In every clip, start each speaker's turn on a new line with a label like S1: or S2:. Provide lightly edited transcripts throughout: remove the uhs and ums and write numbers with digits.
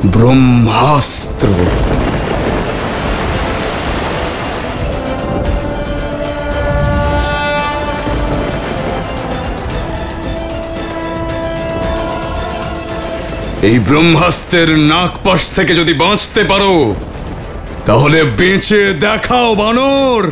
S1: ব্রহ্মাস্ত্র। এই ব্রহ্মাস্ত্রের নাগপাশ থেকে যদি বাঁচতে পারো তাহলে বেঁচে দেখাও বানর।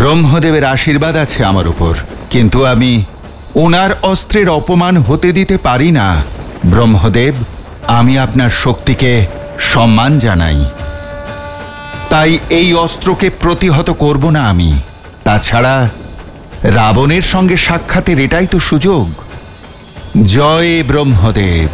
S2: ব্রহ্মদেবের আশীর্বাদ আছে আমার উপর, কিন্তু আমি ওনার অস্ত্রের অপমান হতে দিতে পারি না। ব্রহ্মদেব, আমি আপনার শক্তিকে সম্মান জানাই, তাই এই অস্ত্রকে প্রতিহত করব না আমি। তাছাড়া রাবণের সঙ্গে সাক্ষাতের এটাই তো সুযোগ। জয় ব্রহ্মদেব।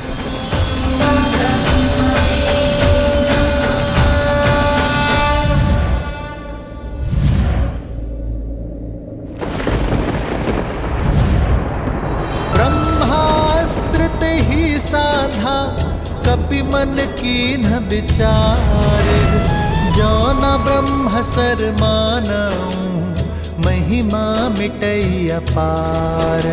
S3: साधा कपि मन कीन विचार, जो न ब्रह्म सर मानऊं महिमा मिटई अपार।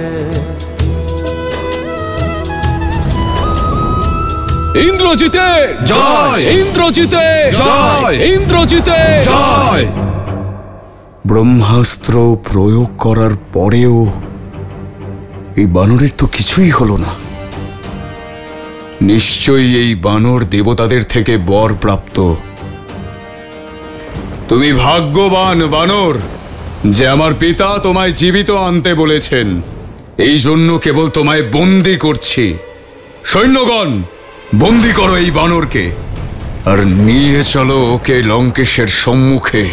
S4: इंद्रजिते जय, इंद्रजिते जय, इंद्रजिते जय।
S1: ব্রহ্মাস্ত্র প্রয়োগ করার পরেও এই বানরের তো কিছুই হলো না। নিশ্চয়ই এই বানর দেবতাদের থেকে বর প্রাপ্ত। তুমি ভাগ্যবান বানর যে আমার পিতা তোমায় জীবিত আনতে বলেছেন, এই জন্য কেবল তোমায় বন্দী করছি। সৈন্যগণ, বন্দী করো এই বানরকে আর নিয়ে চলো ওকে লঙ্কেশের সম্মুখে।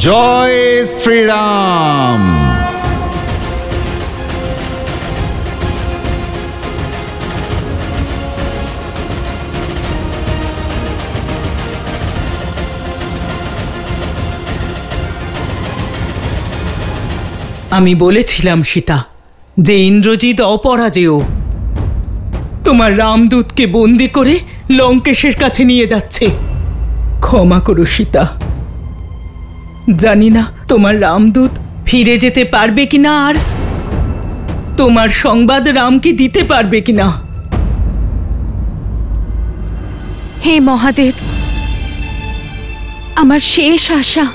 S2: জয় শ্রীরাম।
S5: আমি বলেছিলাম সীতা যে ইন্দ্রজিৎ অপরাজেয়। তোমার রামদূতকে বন্দি করে লঙ্কেশের কাছে নিয়ে যাচ্ছে। ক্ষমা করো সীতা, জানি না তোমার রামদূত ফিরে যেতে পারবে কিনা, আর তোমার সংবাদ রামকে দিতে পারবে কিনা।
S6: হে মহাদেব, আমার শেষ আশা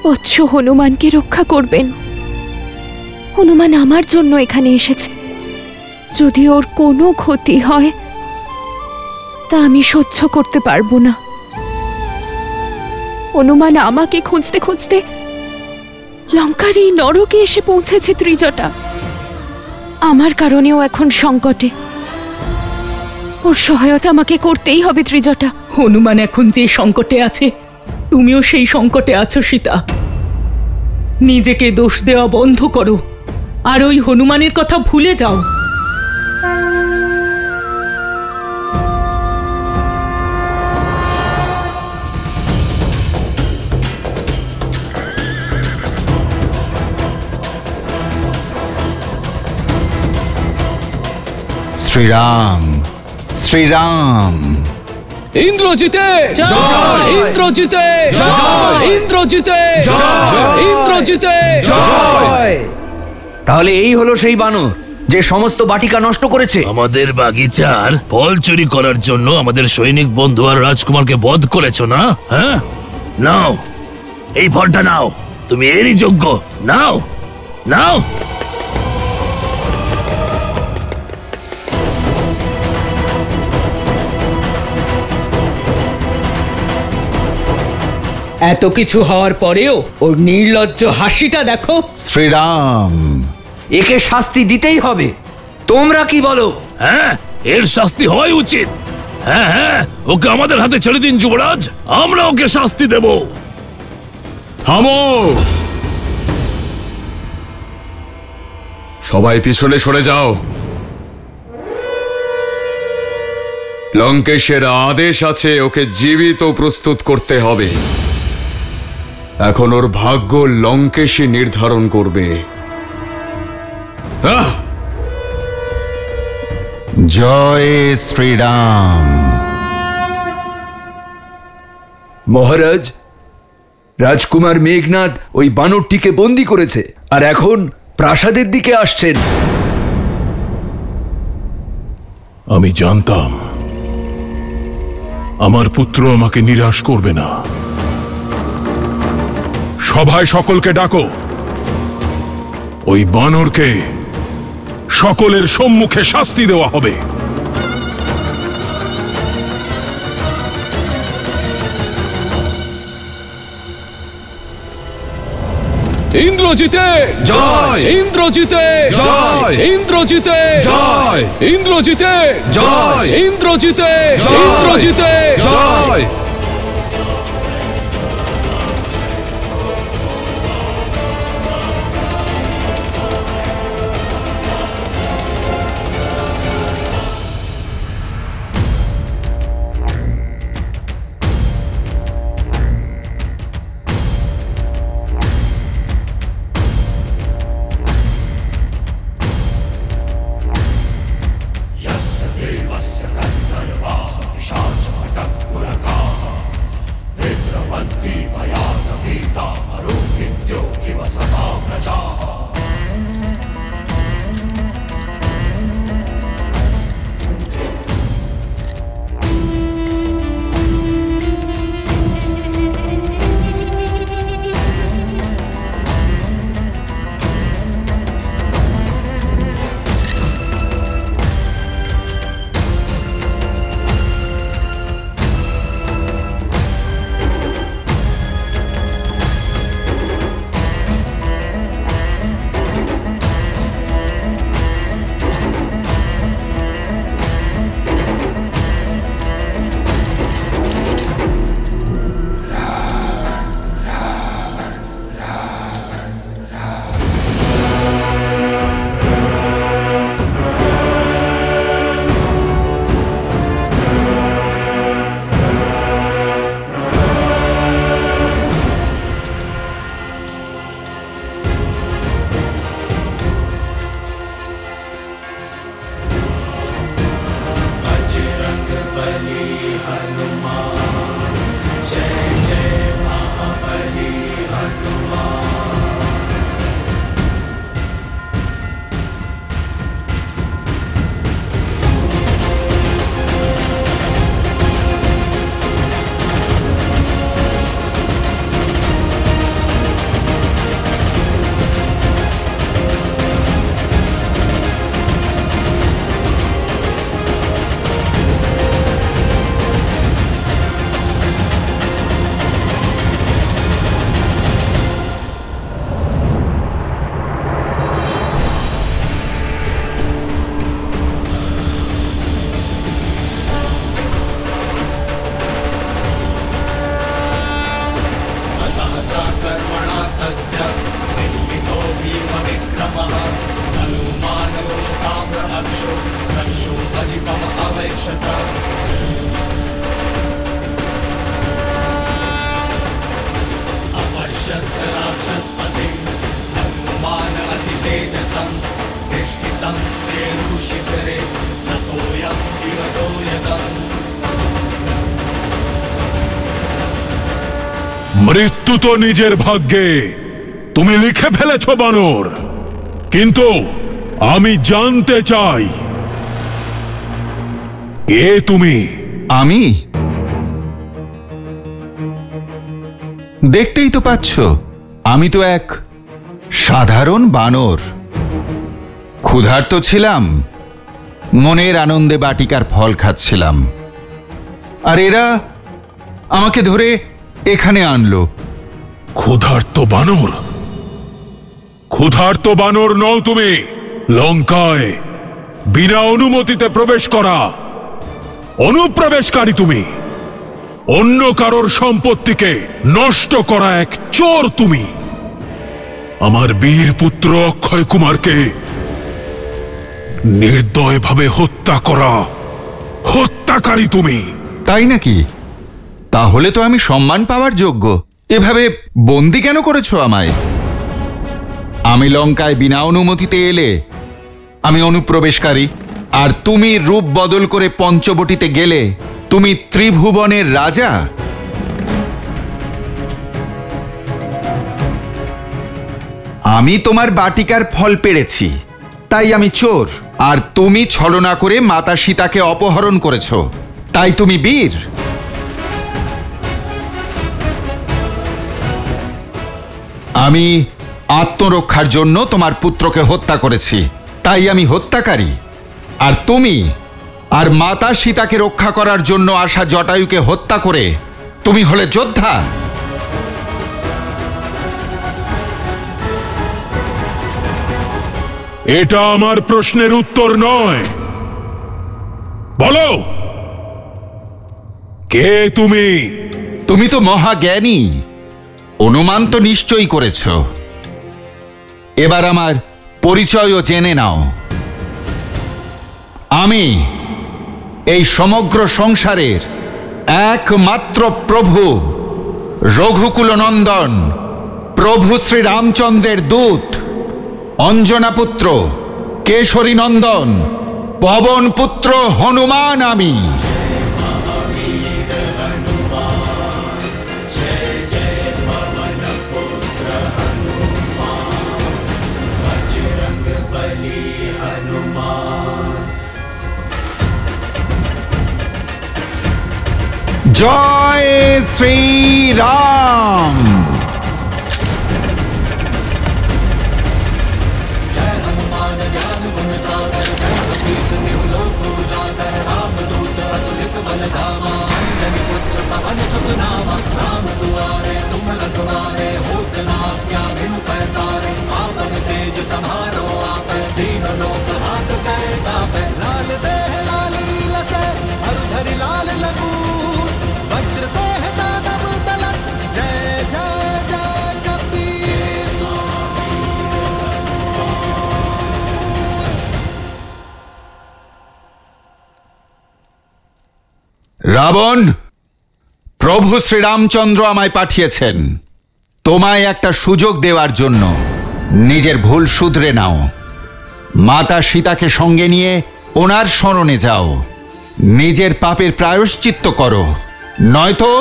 S6: বৎস হনুমানকে রক্ষা করবেন। হনুমান আমার জন্য এখানে এসেছে। যদি ওর কোনো ক্ষতি হয় তা আমি সহ্য করতে পারবো না। হনুমান আমাকে খুঁজতে খুঁজতে লঙ্কার এই নরকে এসে পৌঁছেছে ত্রিজটা। আমার কারণেও এখন সংকটে। ওর সহায়তা আমাকে করতেই হবে ত্রিজটা।
S5: হনুমান এখন যে সংকটে আছে, তুমিও সেই সংকটে আছো সীতা। নিজেকে দোষ দেওয়া বন্ধ করো আর ওই হনুমানের কথা ভুলে যাও।
S2: শ্রীরাম, শ্রীরাম।
S4: ইন্দ্রজিতে জয়, ইন্দ্রজিতে জয়, ইন্দ্রজিতে জয়, ইন্দ্রজিতে জয়।
S7: তাহলে এই হলো সেই বানর যে সমস্ত বাটিকা নষ্ট করেছে।
S8: আমাদের বাগিচার ফল চুরি করার জন্য আমাদের সৈনিক বন্ধু আর রাজকুমারকে বধ করেছো না? হ্যাঁ, নাও এই ফলটা নাও, তুমি এরই যোগ্য। নাও নাও।
S5: এত কিছু হওয়ার পরেও ওর নির্লজ্জ হাসিটা দেখো।
S2: শ্রীরাম,
S7: একে শাস্তি দিতেই হবে। তোমরা কি বলো?
S8: হ্যাঁ, এর শাস্তি হওয়াই উচিত। হ্যাঁ হ্যাঁ, ওকে আমাদের হাতে ছেড়ে দিন যুবরাজ, আমরা ওকে শাস্তি দেব।
S1: থামো, সবাই পিছনে সরে যাও। লঙ্কেশের আদেশ আছে ওকে জীবিত প্রস্তুত করতে হবে। এখন ওর ভাগ্য লঙ্কেশই নির্ধারণ করবে।
S2: জয় শ্রীরাম।
S7: মহারাজ, রাজকুমার মেঘনাদ ওই বানরটিকে বন্দী করেছে আর এখন প্রাসাদের দিকে আসছেন।
S8: আমি জানতাম আমার পুত্র আমাকে নিরাশ করবে না। সভায় সকলকে ডাকো, ওই বানরকে সকলের সম্মুখে শাস্তি দেওয়া হবে।
S4: ইন্দ্রজিতে জয়, ইন্দ্রজিতে জয়, ইন্দ্রজিতে জয়, ইন্দ্রজিতে জয়, ইন্দ্রজিতে ইন্দ্রজিতে জয়।
S8: মৃত্যু তো নিজের ভাগ্যে তুমি লিখে ফেলেছ বানর, কিন্তু আমি জানতে চাই কে তুমি?
S2: আমি? দেখতেই তো পাচ্ছ, আমি তো এক সাধারণ বানর। ক্ষুধার্ত ছিলাম, মনের আনন্দে বাটিকার ফল খাচ্ছিলাম, আর এরা আমাকে ধরে এখানে আনলো।
S8: ক্ষুধার্ত বানর? ক্ষুধার্ত বানর নও তুমি। লঙ্কায় বিনা অনুমতিতে প্রবেশ করা
S9: অনুপ্রবেশকারী তুমি, অন্য কারোর সম্পত্তিকে নষ্ট করা এক চোর তুমি। আমার বীর পুত্র অক্ষয় কুমারকে নির্দয়ভাবে হত্যা করা হত্যাকারী তুমি।
S2: তাই নাকি? তাহলে তো আমি সম্মান পাওয়ার যোগ্য। এভাবে বন্দি কেন করেছো আমায়? আমি লঙ্কায় বিনা অনুমতিতে এলে আমি অনুপ্রবেশকারী, আর তুমি রূপ বদল করে পঞ্চবটিতে গেলে তুমি ত্রিভুবনের রাজা। আমি তোমার বাটিকার ফল পেড়েছি, তাই আমি চোর, আর তুমি ছলনা করে মাতা সীতাকে অপহরণ করেছো, তাই তুমি বীর। আমি আত্মরক্ষার জন্য তোমার পুত্রকে হত্যা করেছি, তাই আমি হত্যাকারী। আর তুমি আর মাতা সীতাকে রক্ষা করার জন্য আসা জটায়ুকে হত্যা করে তুমি হলে যোদ্ধা।
S9: এটা আমার প্রশ্নের উত্তর নয়। বলো, কে তুমি?
S2: তুমি তো মহাজ্ঞানী, অনুমান তো নিশ্চয়ই করেছ। এবার আমার পরিচয়ও জেনে নাও। আমি এই সমগ্র সংসারের একমাত্র প্রভু, রঘুকুল নন্দন, প্রভু শ্রী রামচন্দ্রের দূত, অঞ্জনাপুত্র, কেশরী নন্দন, পবন পুত্র হনুমান আমি। জয় শ্রী রাম। রাবণ, প্রভু শ্রীরামচন্দ্র আমায় পাঠিয়েছেন তোমায় একটা সুযোগ দেওয়ার জন্য। নিজের ভুল শুধরে নাও, মাতা সীতাকে সঙ্গে নিয়ে ওনার শরণে যাও, নিজের পাপের প্রায়শ্চিত্ত করো, নয়তো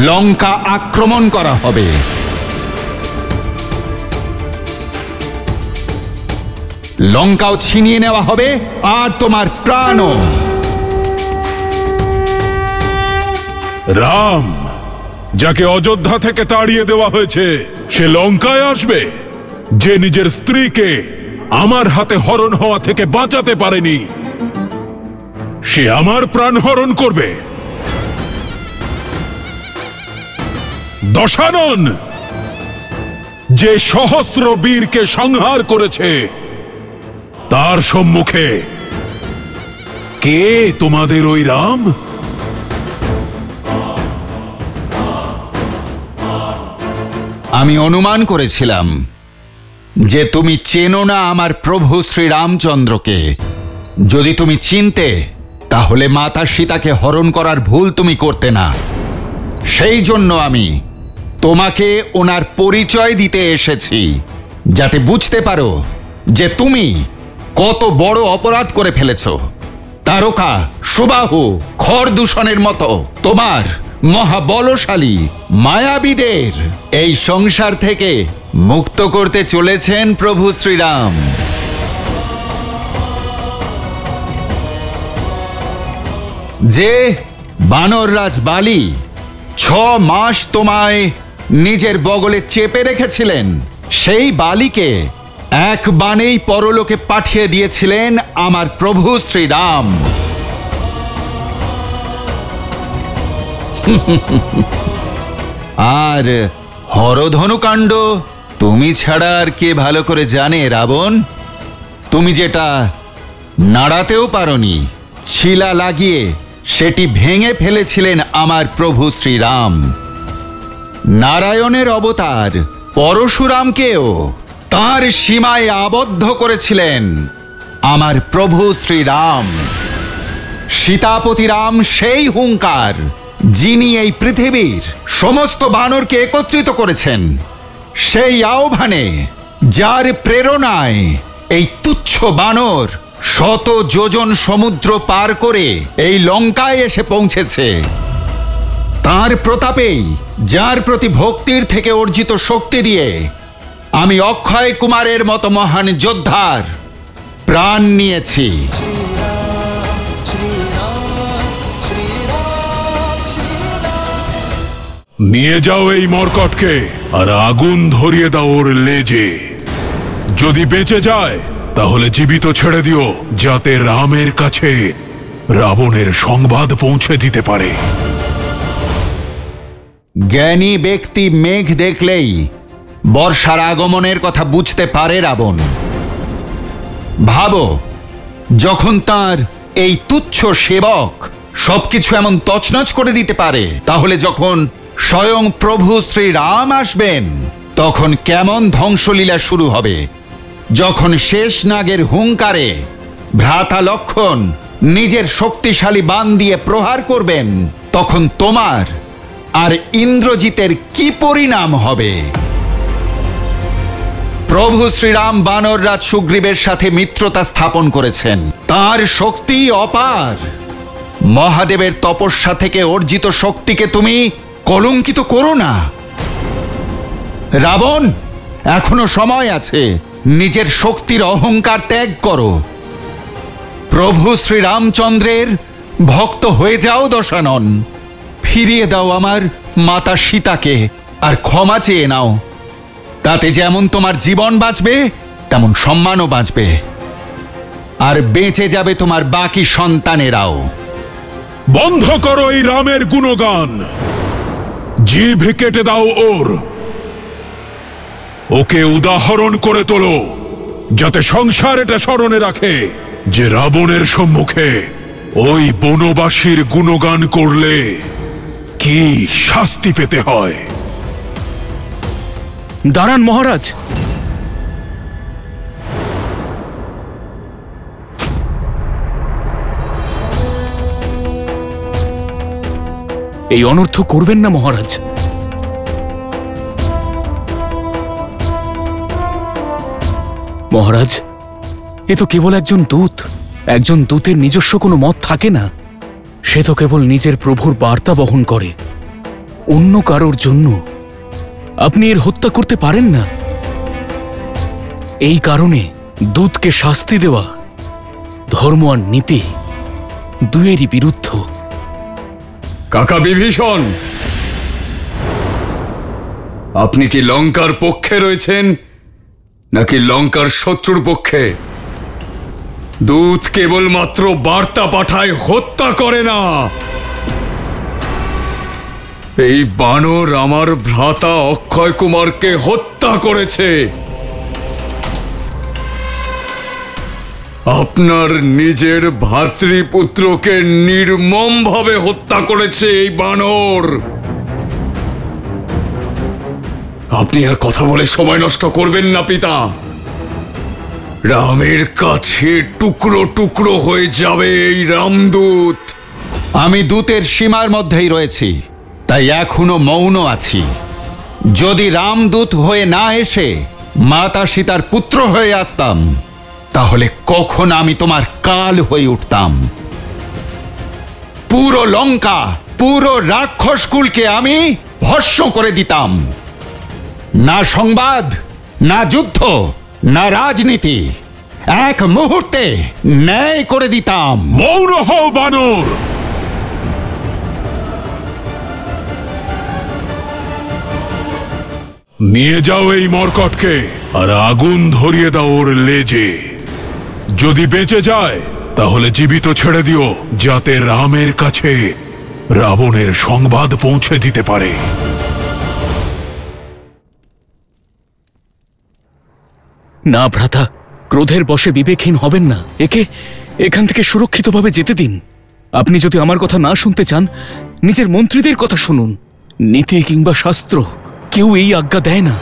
S2: লঙ্কা আক্রমণ করা হবে। লঙ্কাও ছিনিয়ে নেওয়া হবে, আর তোমার প্রাণও।
S9: রাম, যাকে অযোধ্যা থেকে তাড়িয়ে দেওয়া হয়েছে, সে লঙ্কায় আসবে? যে নিজের স্ত্রীকে আমার হাতে হরণ হওয়া থেকে বাঁচাতে পারেনি, সে আমার প্রাণ হরণ করবে? দশানন, যে সহস্র বীরকে সংহার করেছে, তার সম্মুখে কে তোমাদের ওই রাম?
S2: আমি অনুমান করেছিলাম যে তুমি চেনো না আমার প্রভু শ্রীরামচন্দ্রকে। যদি তুমি চিনতে, তাহলে মাতা সীতাকে হরণ করার ভুল তুমি করতে না। সেই জন্য আমি তোমাকে ওনার পরিচয় দিতে এসেছি, যাতে বুঝতে পারো যে তুমি কত বড় অপরাধ করে ফেলেছ। তারকা, সুবাহু, খরদূষণের মতো তোমার মহাবলশালী মায়াবীদের এই সংসার থেকে মুক্ত করতে চলেছেন প্রভু শ্রীরাম। যে বানররাজ বালি 6 মাস তোমায় নিজের বগলে চেপে রেখেছিলেন, সেই বালিকে এক বাণেই পরলোকে পাঠিয়ে দিয়েছিলেন আমার প্রভু শ্রীরাম। আর হরধনুকাণ্ড তুমি ছাড়া আর কে ভালো করে জানে রাবণ? তুমি যেটা নাড়াতেও পারোনি, শিলা লাগিয়ে সেটি ভেঙে ফেলেছিলেন আমার প্রভু শ্রীরাম। নারায়ণের অবতার পরশুরামকেও তাঁর সীমায় আবদ্ধ করেছিলেন আমার প্রভু শ্রীরাম। সীতাপতি রাম সেই হুঙ্কার, যিনি এই পৃথিবীর সমস্ত বানরকে একত্রিত করেছেন, সেই আহ্বানে, যার প্রেরণায় এই তুচ্ছ বানর শত যোজন সমুদ্র পার করে এই লঙ্কায় এসে পৌঁছেছে। তার প্রতাপেই, যার প্রতি ভক্তির থেকে অর্জিত শক্তি দিয়ে আমি অক্ষয় কুমারের মতো মহান যোদ্ধার প্রাণ নিয়েছি।
S9: নিয়ে যাও এই মরকটকে আর আগুন ধরিয়ে দাও ওর লেজে। যদি বেঁচে যায় তাহলে জীবিত ছেড়ে দিও, যাতে রামের কাছে রাবণের সংবাদ পৌঁছে দিতে পারে।
S2: জ্ঞানী ব্যক্তি মেঘ দেখলেই বর্ষার আগমনের কথা বুঝতে পারে রাবণ। ভাবো, যখন তার এই তুচ্ছ সেবক সবকিছু এমন তছনছ করে দিতে পারে, তাহলে যখন স্বয়ং প্রভু শ্রীরাম আসবেন তখন কেমন ধ্বংসলীলা শুরু হবে। যখন শেষ নাগের হুঙ্কারে ভ্রাতা লক্ষণ নিজের শক্তিশালী বাণ দিয়ে প্রহার করবেন, তখন তোমার আর ইন্দ্রজিতের কি পরিণাম হবে? প্রভু শ্রীরাম বানররাজ সুগ্রীবের সাথে মিত্রতা স্থাপন করেছেন। তার শক্তি অপার। মহাদেবের তপস্যা থেকে অর্জিত শক্তিকে তুমি কলঙ্কিত করো না। রাবণ, এখনো সময় আছে, নিজের শক্তির অহংকার ত্যাগ করো। প্রভু শ্রীরামচন্দ্রের ভক্ত হয়ে যাও দশানন। ফিরিয়ে দাও আমার মাতা সীতাকে আর ক্ষমা চেয়ে নাও। তাতে যেমন তোমার জীবন বাঁচবে, তেমন সম্মানও বাঁচবে, আর বেঁচে যাবে তোমার বাকি সন্তানেরাও।
S9: বন্ধ করো এই রামের গুণগান। জিভ কেটে দাও ওর। ওকে উদাহরণ করে তোলো, যাতে সংসার এটা স্মরণে রাখে যে রাবণের সম্মুখে ওই বনবাসীর গুণগান করলে কি শাস্তি পেতে হয়।
S4: দাঁড়ান মহারাজ। এই অনর্থ করবেন না মহারাজ। মহারাজ, এ তো কেবল একজন দূত। একজন দূতের নিজস্ব কোনো মত থাকে না। সে তো কেবল নিজের প্রভুর বার্তা বহন করে। অন্য কারোর জন্য আপনি এর হত্যা করতে পারেন না। এই কারণে দূতকে শাস্তি দেওয়া ধর্ম আর নীতি দুয়েরই বিরুদ্ধ।
S1: কাকা বিভীষণ, আপনি কি লঙ্কার পক্ষে রয়েছেন নাকি লঙ্কার শত্রুর পক্ষে? দূত কেবলমাত্র বার্তা পাঠায়, হত্যা করে না। এই বানর আমার ভ্রাতা অক্ষয় কুমারকে হত্যা করেছে। আপনার নিজের ভাতৃপুত্রকে নির্মমভাবে হত্যা করেছে এই বানর। আপনি আর কথা বলে সময় নষ্ট করবেন না পিতা। রামের কাছে টুকরো টুকরো হয়ে যাবে এই রামদূত।
S2: আমি দূতের সীমার মধ্যেই রয়েছি, তাই এখনো মৌন আছি। যদি রামদূত হয়ে না এসে মাতা সীতার পুত্র হয়ে আসতাম, তাহলে কখন আমি তোমার কাল হয়ে উঠতাম। পুরো লঙ্কা, পুরো রাক্ষস কুলকে আমি ভস্ম করে দিতাম। না সংবাদ, না যুদ্ধ, না রাজনীতি, এক মুহূর্তে ন্যায় করে দিতাম।
S9: মৌন হও বানর। নিয়ে যাও এই মরকটকে আর আগুন ধরিয়ে দাও ওর লেজে। যদি বেঁচে যায় তাহলে জীবিত ছেড়ে দিও, যাতে রামের কাছে রাবণের সংবাদ পৌঁছে দিতে পারে।
S4: না ভ্রাতা, ক্রোধের বশে বিবেকহীন হবেন না। একে এখান থেকে সুরক্ষিতভাবে যেতে দিন। আপনি যদি আমার কথা না শুনতে চান, নিজের মন্ত্রীদের কথা শুনুন। নীতি কিংবা শাস্ত্র কেউ এই আজ্ঞা দেয় না।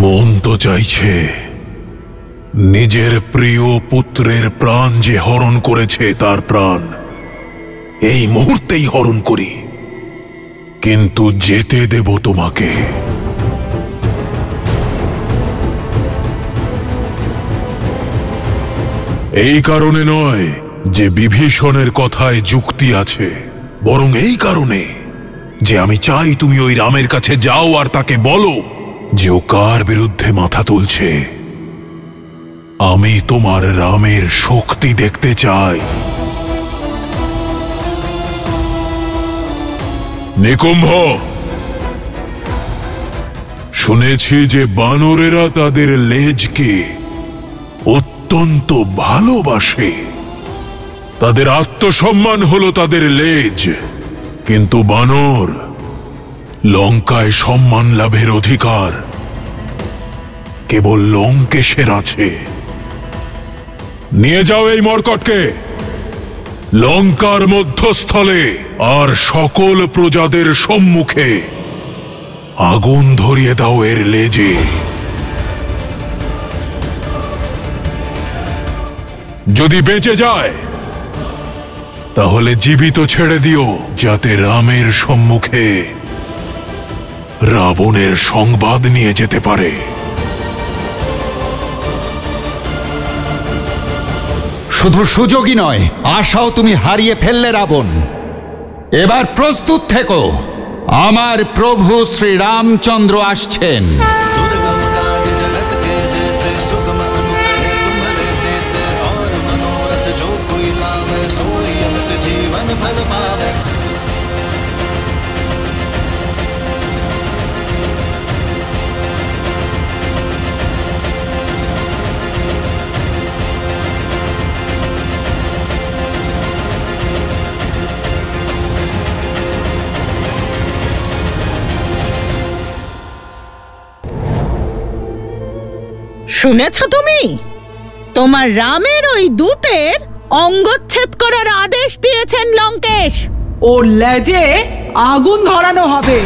S9: মন তো চাইছে নিজের প্রিয় পুত্রের প্রাণ যে হরণ করেছে তার প্রাণ এই মুহূর্তেই হরণ করি, কিন্তু যেতে দেব তোমাকে। এই কারণে নয় যে বিভীষণের কথায় যুক্তি আছে, বরং এই কারণে যে আমি চাই তুমি ওই রামের কাছে যাও আর তাকে বলো যে ও কার বিরুদ্ধে মাথা তুলছে। আমি তোমার রামের শক্তি দেখতে চাই। নিকুম্ভ, শুনেছি যে বানরেরা তাদের লেজকে অত্যন্ত ভালোবাসে। তাদের আত্মসম্মান হলো তাদের লেজ, কিন্তু বানর লঙ্কায় সম্মান লাভের অধিকার কেবল লঙ্কেশের আছে। নিয়ে যাও এই মর্কটকে লঙ্কার মধ্যস্থলে, আর সকল প্রজাদের সম্মুখে আগুন ধরিয়ে দাও এর লেজে। যদি বেঁচে যায় তাহলে জীবিত ছেড়ে দিও, যাতে রামের সম্মুখে রাবণের সংবাদ নিয়ে যেতে পারে।
S2: শুধু সুযোগই নয়, আশাও তুমি হারিয়ে ফেললে রাবণ। এবার প্রস্তুত থেকো, আমার প্রভু শ্রী রামচন্দ্র আসছেন।
S5: শুনেছ তুমি? তোমার রামের ওই দূতের অঙ্গচ্ছেদ করার আদেশ দিয়েছেন লঙ্কেশ।
S10: ওর লেজে আগুন ধরানো হবে,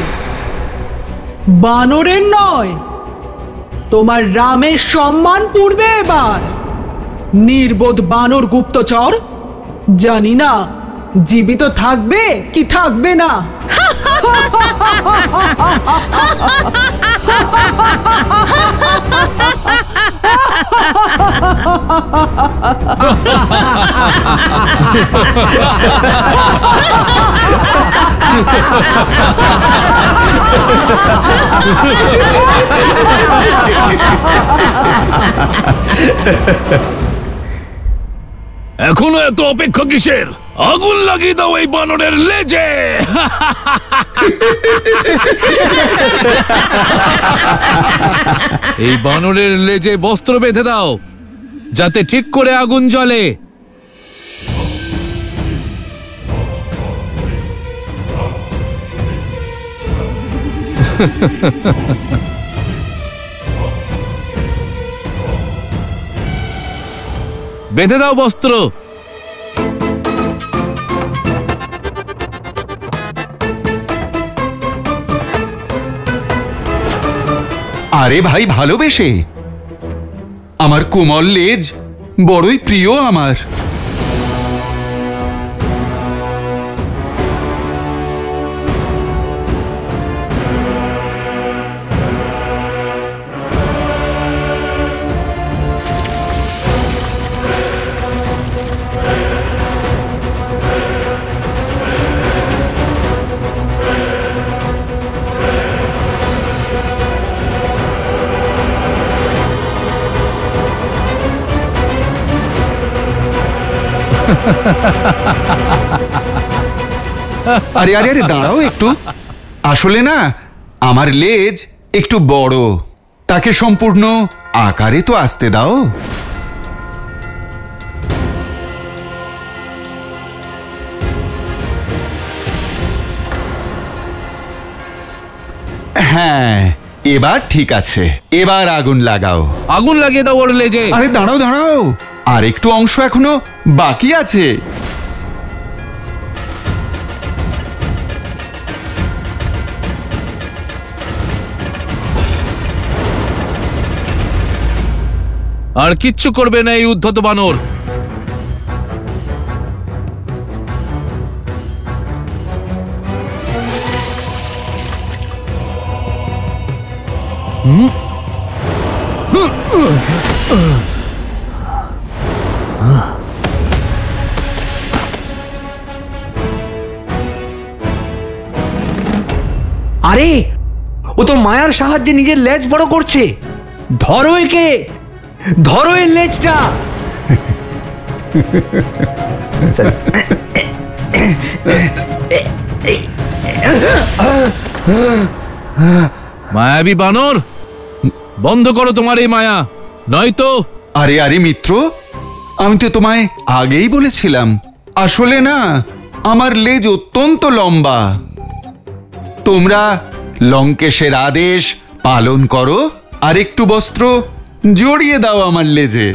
S10: বানরের নয়। তোমার রামের সম্মান পূর্বে এবার। নির্বোধ বানর গুপ্তচর, জানি না জীবিত থাকবে কি থাকবে না।
S8: এখনো এত অপেক্ষা কিসের? আগুন লাগিয়ে দাও এই বানরের লেজে।
S11: এই বানরের লেজে বস্ত্র বেঁধে দাও, যাতে ঠিক করে আগুন জ্বলে। বেঁধে দাও বস্ত্র।
S2: আরে ভাই, ভালোবেসে। আমার কোমল লেজ বড়ই প্রিয় আমার। আরে আরে আরে দাঁড়াও একটু। আসলে না আমার লেজ একটু বড়, তাকে সম্পূর্ণ আকারে তো আসতে দাও। হ্যাঁ, এবার ঠিক আছে। এবার আগুন লাগাও।
S11: আগুন লাগিয়ে দাও ওর লেজে।
S2: আরে দাঁড়াও দাঁড়াও, আর একটু অংশ এখনো বাকি আছে।
S11: আর কিচ্ছু করবে না এই উদ্ধত বানর।
S7: আরে ও তো মায়ার সাহায্যে নিজের লেজ বড় করছে। ধরো একে, ধরো এর লেজটা।
S11: মায়াবী বানর, বন্ধ করো তোমার এই মায়া, নয়তো।
S2: আরে আরে মিত্র, আমি তো তোমায় আগেই বলেছিলাম, আসলে না আমার লেজ অত্যন্ত লম্বা। তোমরা লঙ্কেশের আদেশ পালন করো আর একটু বস্ত্র জড়িয়ে দাও আমার লেজে।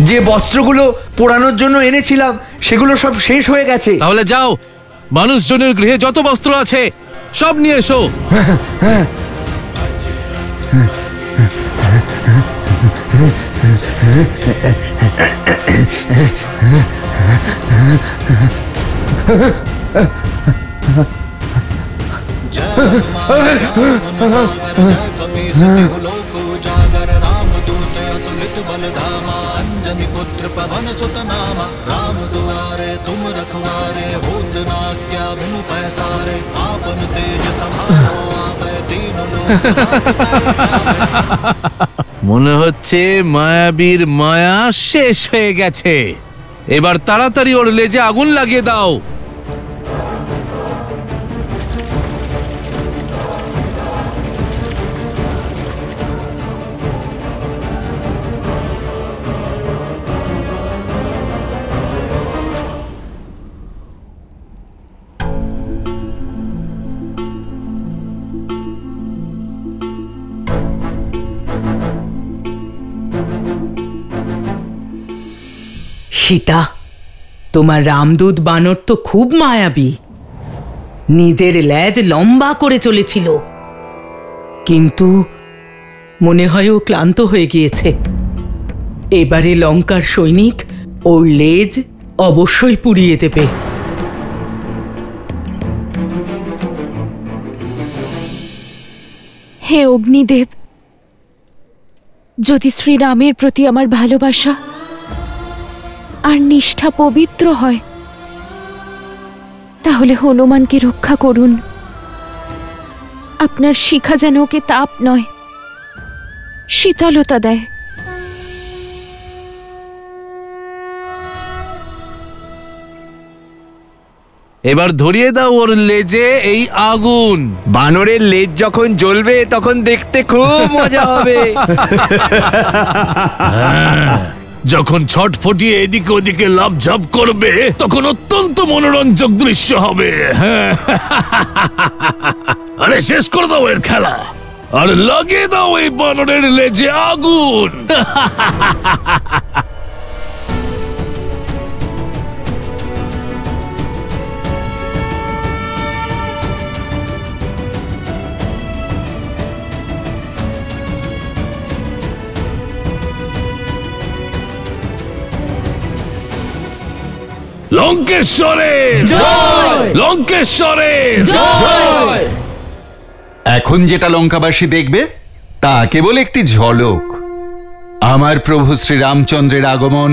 S7: যে বস্ত্রগুলো পোড়ানোর জন্য এনেছিলাম সেগুলো সব শেষ হয়ে গেছে।
S11: তাহলে যাও, মানুষজনের গৃহে যত বস্ত্র আছে সব নিয়ে এসো।
S3: पुत्र पवन सुत नामा राम दुआरे तुम रखवारे होत ना क्या बिनु पैसारे आपन तेज समारो आपे तीन लोक
S11: মনে হচ্ছে মায়াবীর মায়া শেষ হয়ে গেছে। এবার তাড়াতাড়ি ওর লেজে আগুন লাগিয়ে দাও।
S5: সীতা, তোমার রামদূত বানর তো খুব মায়াবী। নিজের লেজ লম্বা করে চলেছিল, কিন্তু মনে হয় ও ক্লান্ত হয়ে গিয়েছে। এবারে লঙ্কার সৈনিক ওর লেজ অবশ্যই পুড়িয়ে দেবে।
S6: হে অগ্নিদেব, যদি শ্রীরামের প্রতি আমার ভালোবাসা আর নিষ্ঠা পবিত্র হয়, তাহলে হনুমানকে রক্ষা করুন। আপনার শিখা যেন ওকে তাপ নয়, শীতলতা দেয়।
S11: এবার ধরিয়ে দাও ওর লেজে এই আগুন।
S7: বানরের লেজ যখন জ্বলবে তখন দেখতে খুব মজা হবে।
S8: যখন ছটফটিয়ে এদিকে ওদিকে লাফঝাপ করবে তখন অত্যন্ত মনোরঞ্জক দৃশ্য হবে। হ্যাঁ, আরে শেষ করে দাও এর খেলা, আর লাগিয়ে দাও এই বানরের লেজে আগুন। লঙ্কেশ্বরের জয়! লঙ্কেশ্বরের জয়!
S2: এখন যেটা লঙ্কাবাসী দেখবে তা কেবল একটি ঝলক। আমার প্রভু শ্রীরামচন্দ্রের আগমন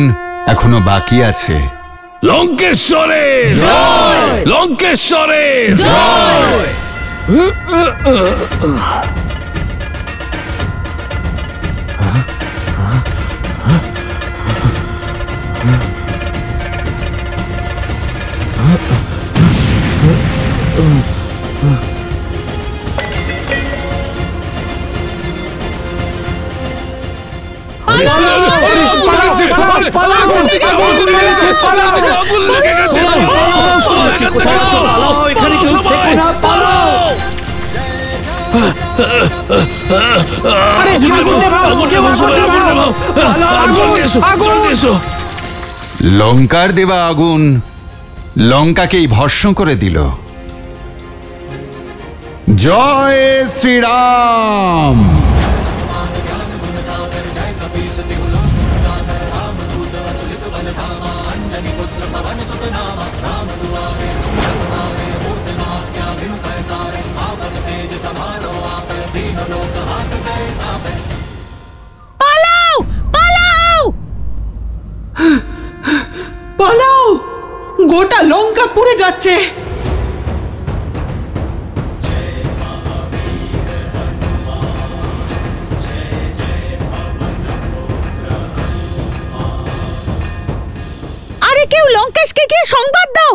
S2: এখনো বাকি আছে।
S8: লঙ্কেশ্বরের জয়! লঙ্কেশ্বরের জয়!
S2: লঙ্কার দেওয়া আগুন লঙ্কাকেই ভস্ম করে দিল। জয় শ্রীরাম।
S5: পালাও পালাও
S10: পালাও, গোটা লঙ্কা পুড়ে যাচ্ছে।
S5: আরে কেউ লঙ্কেশকে গিয়ে সংবাদ দাও।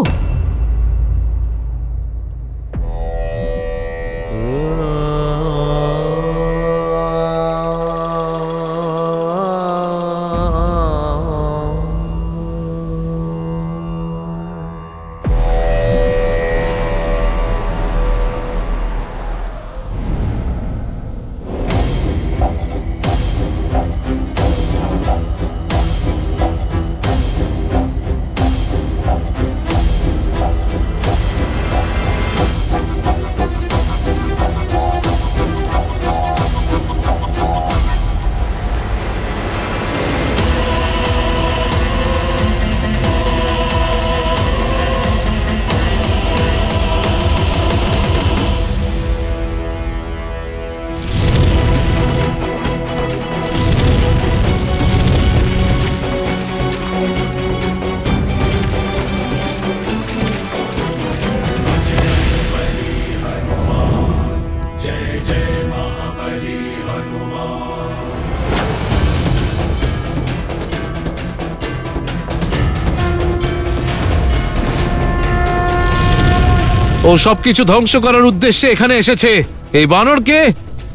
S11: ও সবকিছু ধ্বংস করার উদ্দেশ্যে এখানে এসেছে। এই বানরকে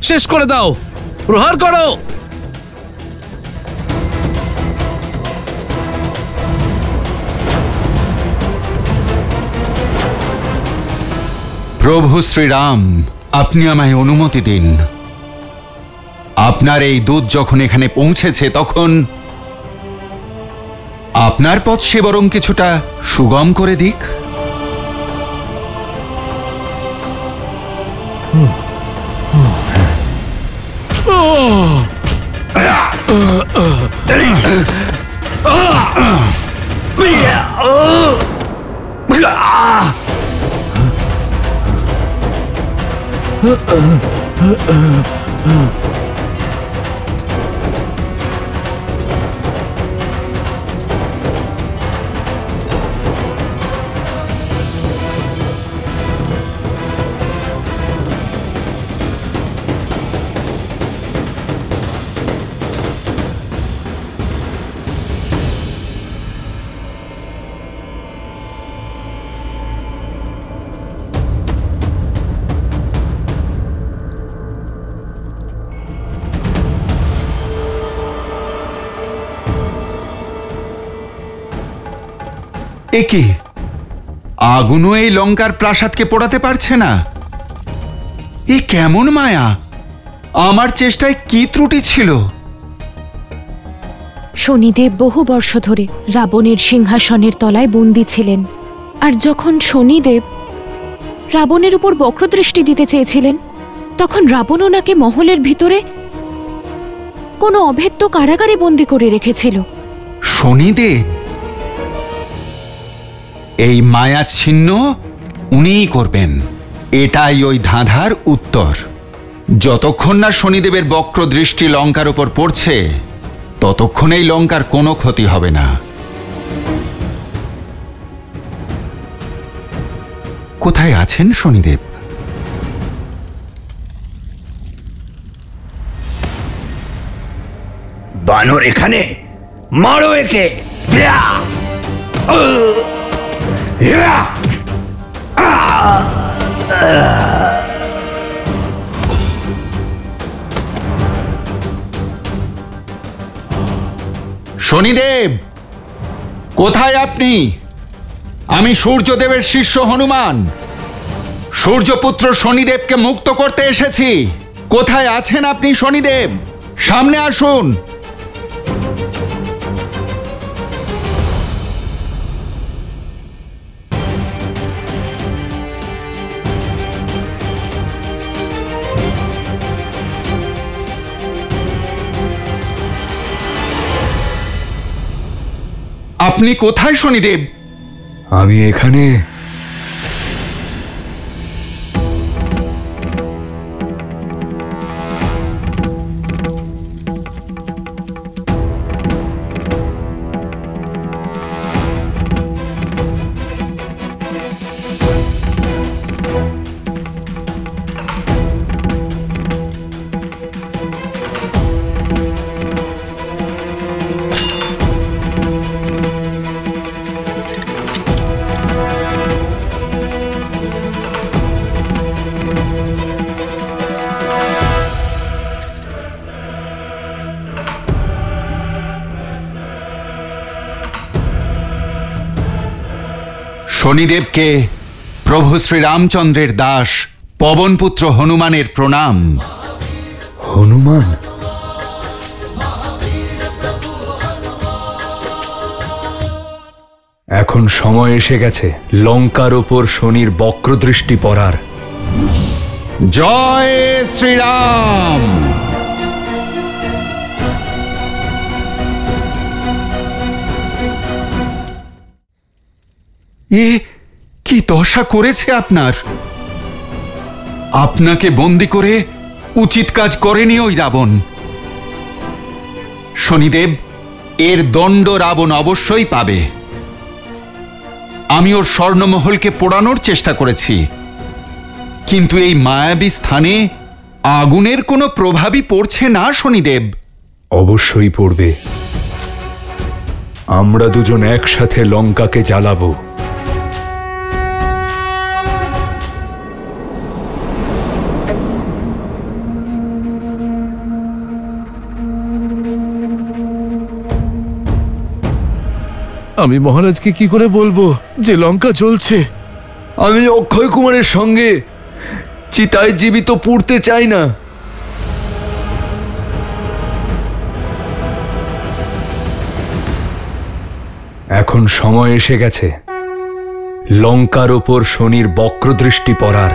S11: শেষ করে দাও, প্রহার করো।
S2: প্রভু শ্রীরাম, আপনি আমায় অনুমতি দিন। আপনার এই দূত যখন এখানে পৌঁছেছে তখন আপনার পথ সে বরং কিছুটা সুগম করে দিক। এ কি, আগুনও এই লঙ্কার প্রাসাদকে পোড়াতে পারছে না? এ কেমন মায়া? আমার চেষ্টায় কি ত্রুটি ছিল?
S6: শনিদেব বহু বর্ষ ধরে রাবণের সিংহাসনের তলায় বন্দী ছিলেন, আর যখন শনিদেব রাবণের উপর বক্রদৃষ্টি দিতে চেয়েছিলেন, তখন রাবণ ওনাকে মহলের ভিতরে কোনো অভেদ্য কারাগারে বন্দী করে রেখেছিল।
S2: শনিদেব? এই মায়া ছিন্ন উনিই করবেন, এটাই ওই ধাঁধার উত্তর। যতক্ষণ না শনিদেবের বক্রদৃষ্টি লঙ্কার উপর পড়ছে, ততক্ষণ এই লঙ্কার কোনো ক্ষতি হবে না। কোথায় আছেন শনিদেব?
S7: বানর এখানে, মারো একে!
S2: শনিদেব, কোথায় আপনি? আমি সূর্যদেবের শিষ্য হনুমান, সূর্যপুত্র শনিদেবকে মুক্ত করতে এসেছি। কোথায় আছেন আপনি শনিদেব? সামনে আসুন। আপনি কোথায় শনিদেব?
S7: আমি এখানে।
S2: শনিদেবকে প্রভু শ্রীরামচন্দ্রের দাস পবনপুত্র হনুমানের প্রণাম।
S7: হনুমান? এখন সময় এসে গেছে লঙ্কার ওপর শনির বক্রদৃষ্টি পড়ার।
S2: জয় শ্রীরাম। এ কি দশা করেছে আপনার? আপনাকে বন্দি করে উচিত কাজ করেনি ওই রাবণ। শনিদেব, এর দণ্ড রাবণ অবশ্যই পাবে। আমি ওর স্বর্ণমহলকে পোড়ানোর চেষ্টা করেছি, কিন্তু এই মায়াবী স্থানে আগুনের কোনো প্রভাবই পড়ছে না শনিদেব।
S7: অবশ্যই পড়বে। আমরা দুজন একসাথে লঙ্কাকে জ্বালাবো।
S11: আমি মহারাজকে কি করে বলবো যে লঙ্কা জ্বলছে?
S7: আমি অক্ষয় কুমারের সঙ্গে চিতায় জীবিত পুড়তে চাই না। এখন সময় এসে গেছে লঙ্কার ওপর শনির বক্রদৃষ্টি পড়ার।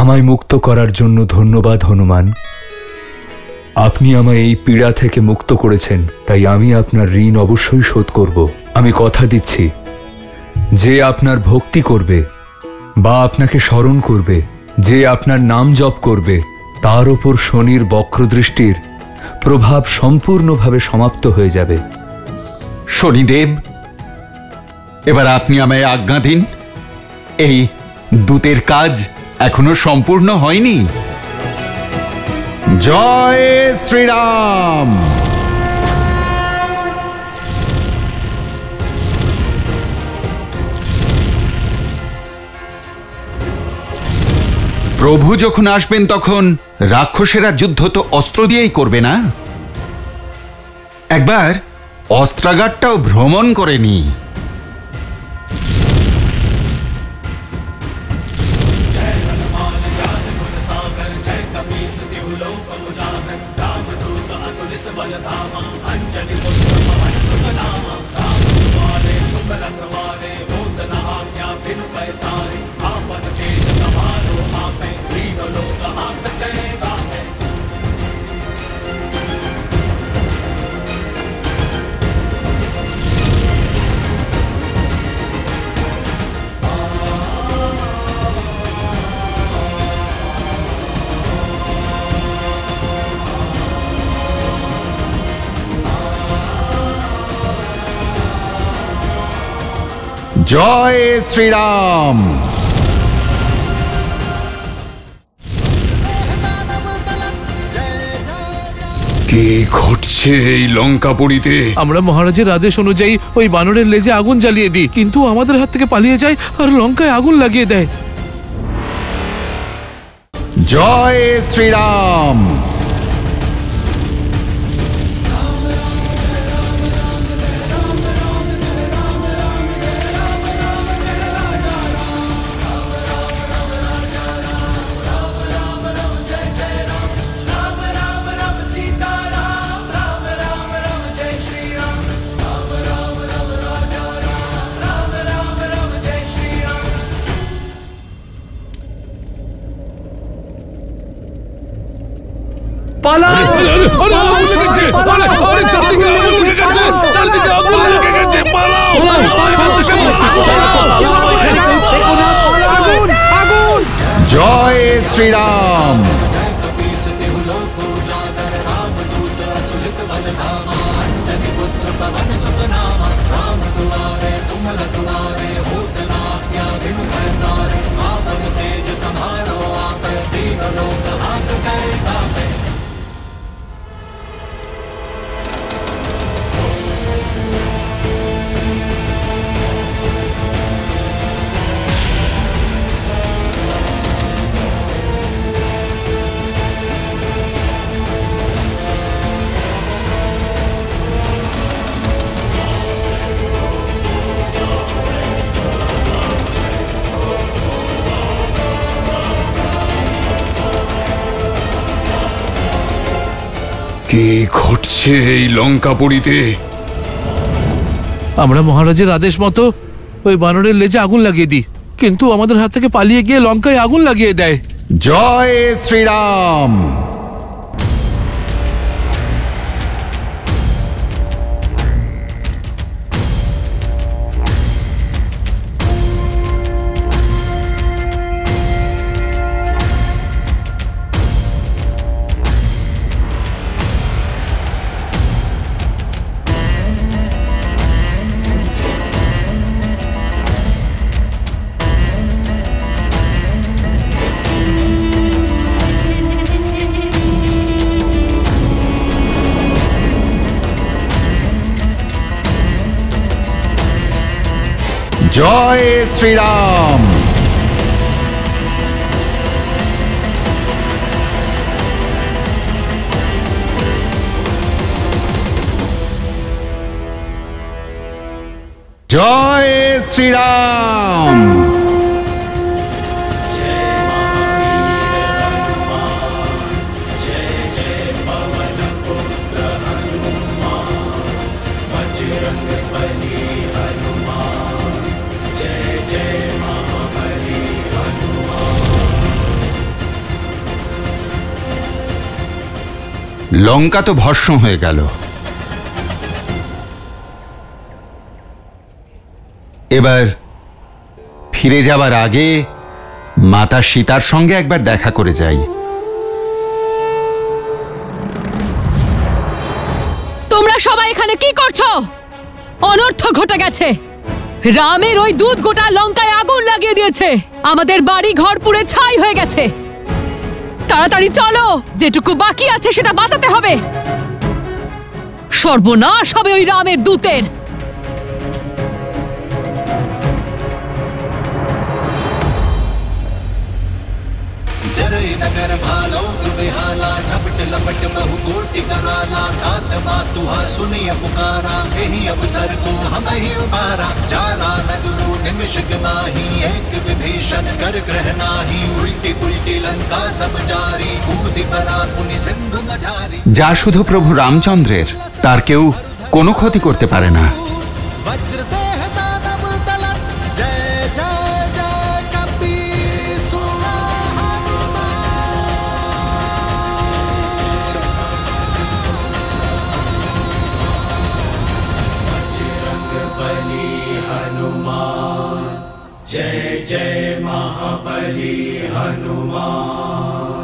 S7: আমায় মুক্ত করার জন্য ধন্যবাদ হনুমান। আপনি আমায় এই পীড়া থেকে মুক্ত করেছেন, তাই আমি আপনার ঋণ অবশ্যই শোধ করব। আমি কথা দিচ্ছি, যে আপনার ভক্তি করবে বা আপনাকে স্মরণ করবে, যে আপনার নাম জপ করবে, তার ওপর শনির বক্রদৃষ্টির প্রভাব সম্পূর্ণভাবে সমাপ্ত হয়ে যাবে।
S2: শনিদেব, এবার আপনি আমায় আজ্ঞা দিন। এই দূতের কাজ এখনো সম্পূর্ণ হয়নি। জয় শ্রীরাম। প্রভু যখন আসবেন তখন রাক্ষসেরা যুদ্ধ তো অস্ত্র দিয়েই করবে না, একবার অস্ত্রাগারটাও ভ্রমণ করে নি। জয় শ্রীরাম।
S1: কি ঘটছে এই লঙ্কাপুরীতে?
S11: আমরা মহারাজের আদেশ অনুযায়ী ওই বানরের লেজে আগুন জ্বালিয়ে দিই, কিন্তু আমাদের হাত থেকে পালিয়ে যায় আর লঙ্কায় আগুন লাগিয়ে দেয়।
S2: জয় শ্রীরাম। জয় শ্রীরাম।
S1: কি ঘটছে এই লঙ্কাপুরীতে?
S11: আমরা মহারাজের আদেশ মতো ওই বানরের লেজে আগুন লাগিয়ে দিই, কিন্তু আমাদের হাত থেকে পালিয়ে গিয়ে লঙ্কায় আগুন লাগিয়ে দেয়।
S2: জয় শ্রীরাম। জয় শ্রীরাম। জয় শ্রীরাম। লঙ্কা তো ভস্ম হয়ে গেল। এবার ফিরে যাবার আগে মাতা সীতার সঙ্গে একবার দেখা করে যাই।
S12: সবাই এখানে কি করছো? অনর্থ ঘটে গেছে। রামের ওই দুধ গোটা লঙ্কায় আগুন লাগিয়ে দিয়েছে। আমাদের বাড়ি ঘর পুড়ে ছাই হয়ে গেছে। তাড়াতাড়ি চলো, যেটুকু বাকি আছে সেটা বাঁচাতে হবে। সর্বনাশ হবে ওই রামের দূতের।
S3: जरई नगर भालोग बेहाला झपट लपट बहु कोटि कराला तात मातुहा सुनिय पुकारा यही अवसर को हम ही उबारा जाना न गुरु निमिष माही एक विभीषण कर ग्रह नाही उल्टी पुल्टी लंका सब जारी कूदि परा पुनि सिंधु मझारी।
S2: যা শুধু প্রভু রামচন্দ্রের, তার কেউ কোনো ক্ষতি করতে পারে না।
S3: वज्र देह दानव दलन जय जय जय कपीसु बजरंग बली हनुमान जय जय महाबली हनुमान।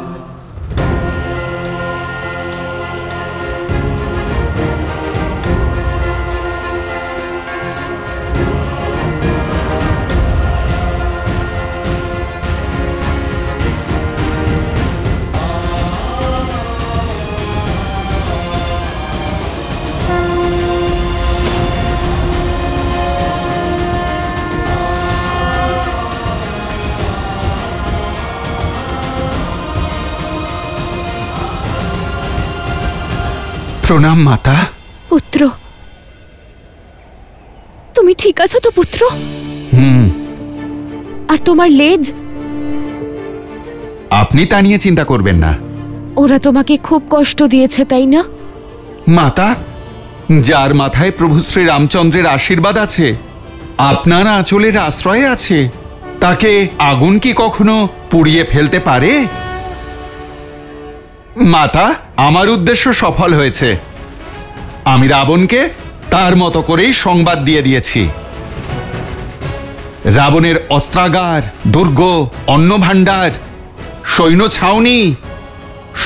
S2: প্রণাম মাতা।
S6: পুত্র, তুমি ঠিক আছো তো পুত্র? আর তোমার লেজ?
S2: আপনি তা নিয়ে চিন্তা করবেন না।
S6: ওরা তোমাকে খুব কষ্ট দিয়েছে, তাই না?
S2: মাতা, যার মাথায় প্রভু শ্রী রামচন্দ্রের আশীর্বাদ আছে, আপনার আঁচলের আশ্রয় আছে, তাকে আগুন কি কখনো পুড়িয়ে ফেলতে পারে? মাতা, আমার উদ্দেশ্য সফল হয়েছে। আমি রাবণকে তার মতো করেই সংবাদ দিয়ে দিয়েছি। রাবণের অস্ত্রাগার, দুর্গ, অন্নভাণ্ডার, সৈন্য ছাউনি,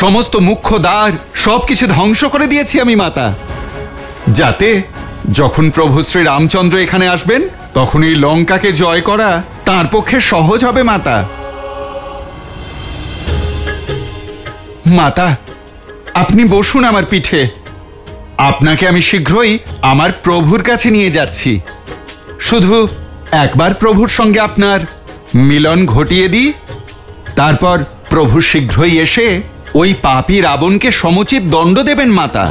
S2: সমস্ত মুখ্য দ্বার সবকিছু ধ্বংস করে দিয়েছি আমি মাতা, যাতে যখন প্রভু শ্রী রামচন্দ্র এখানে আসবেন তখন এই লঙ্কাকে জয় করা তার পক্ষে সহজ হবে মাতা। মাতা, আপনি বসুন আমার পিঠে। আপনাকে আমি শীঘ্রই আমার প্রভুর কাছে নিয়ে যাচ্ছি। শুধু একবার প্রভুর সঙ্গে আপনার মিলন ঘটিয়ে দিই, তারপর প্রভু শীঘ্রই এসে ওই পাপী রাবণকে সমুচিত দণ্ড দেবেন মাতা।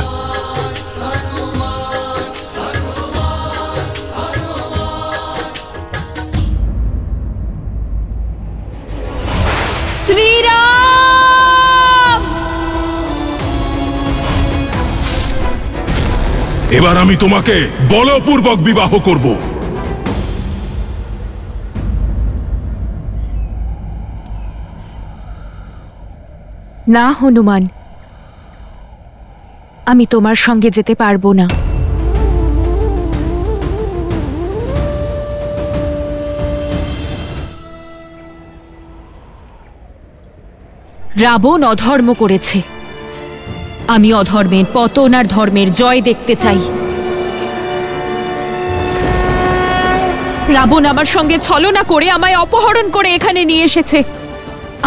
S9: এবার আমি তোমাকে বলপূর্বক বিবাহ করব।
S6: না হনুমান, আমি তোমার সঙ্গে যেতে পারবো না। রাবণ অধর্ম করেছে, আমি অধর্মের পতন আর ধর্মের জয় দেখতে চাই। রাবণ আমার সঙ্গে ছলনা করে আমায় অপহরণ করে এখানে নিয়ে এসেছে।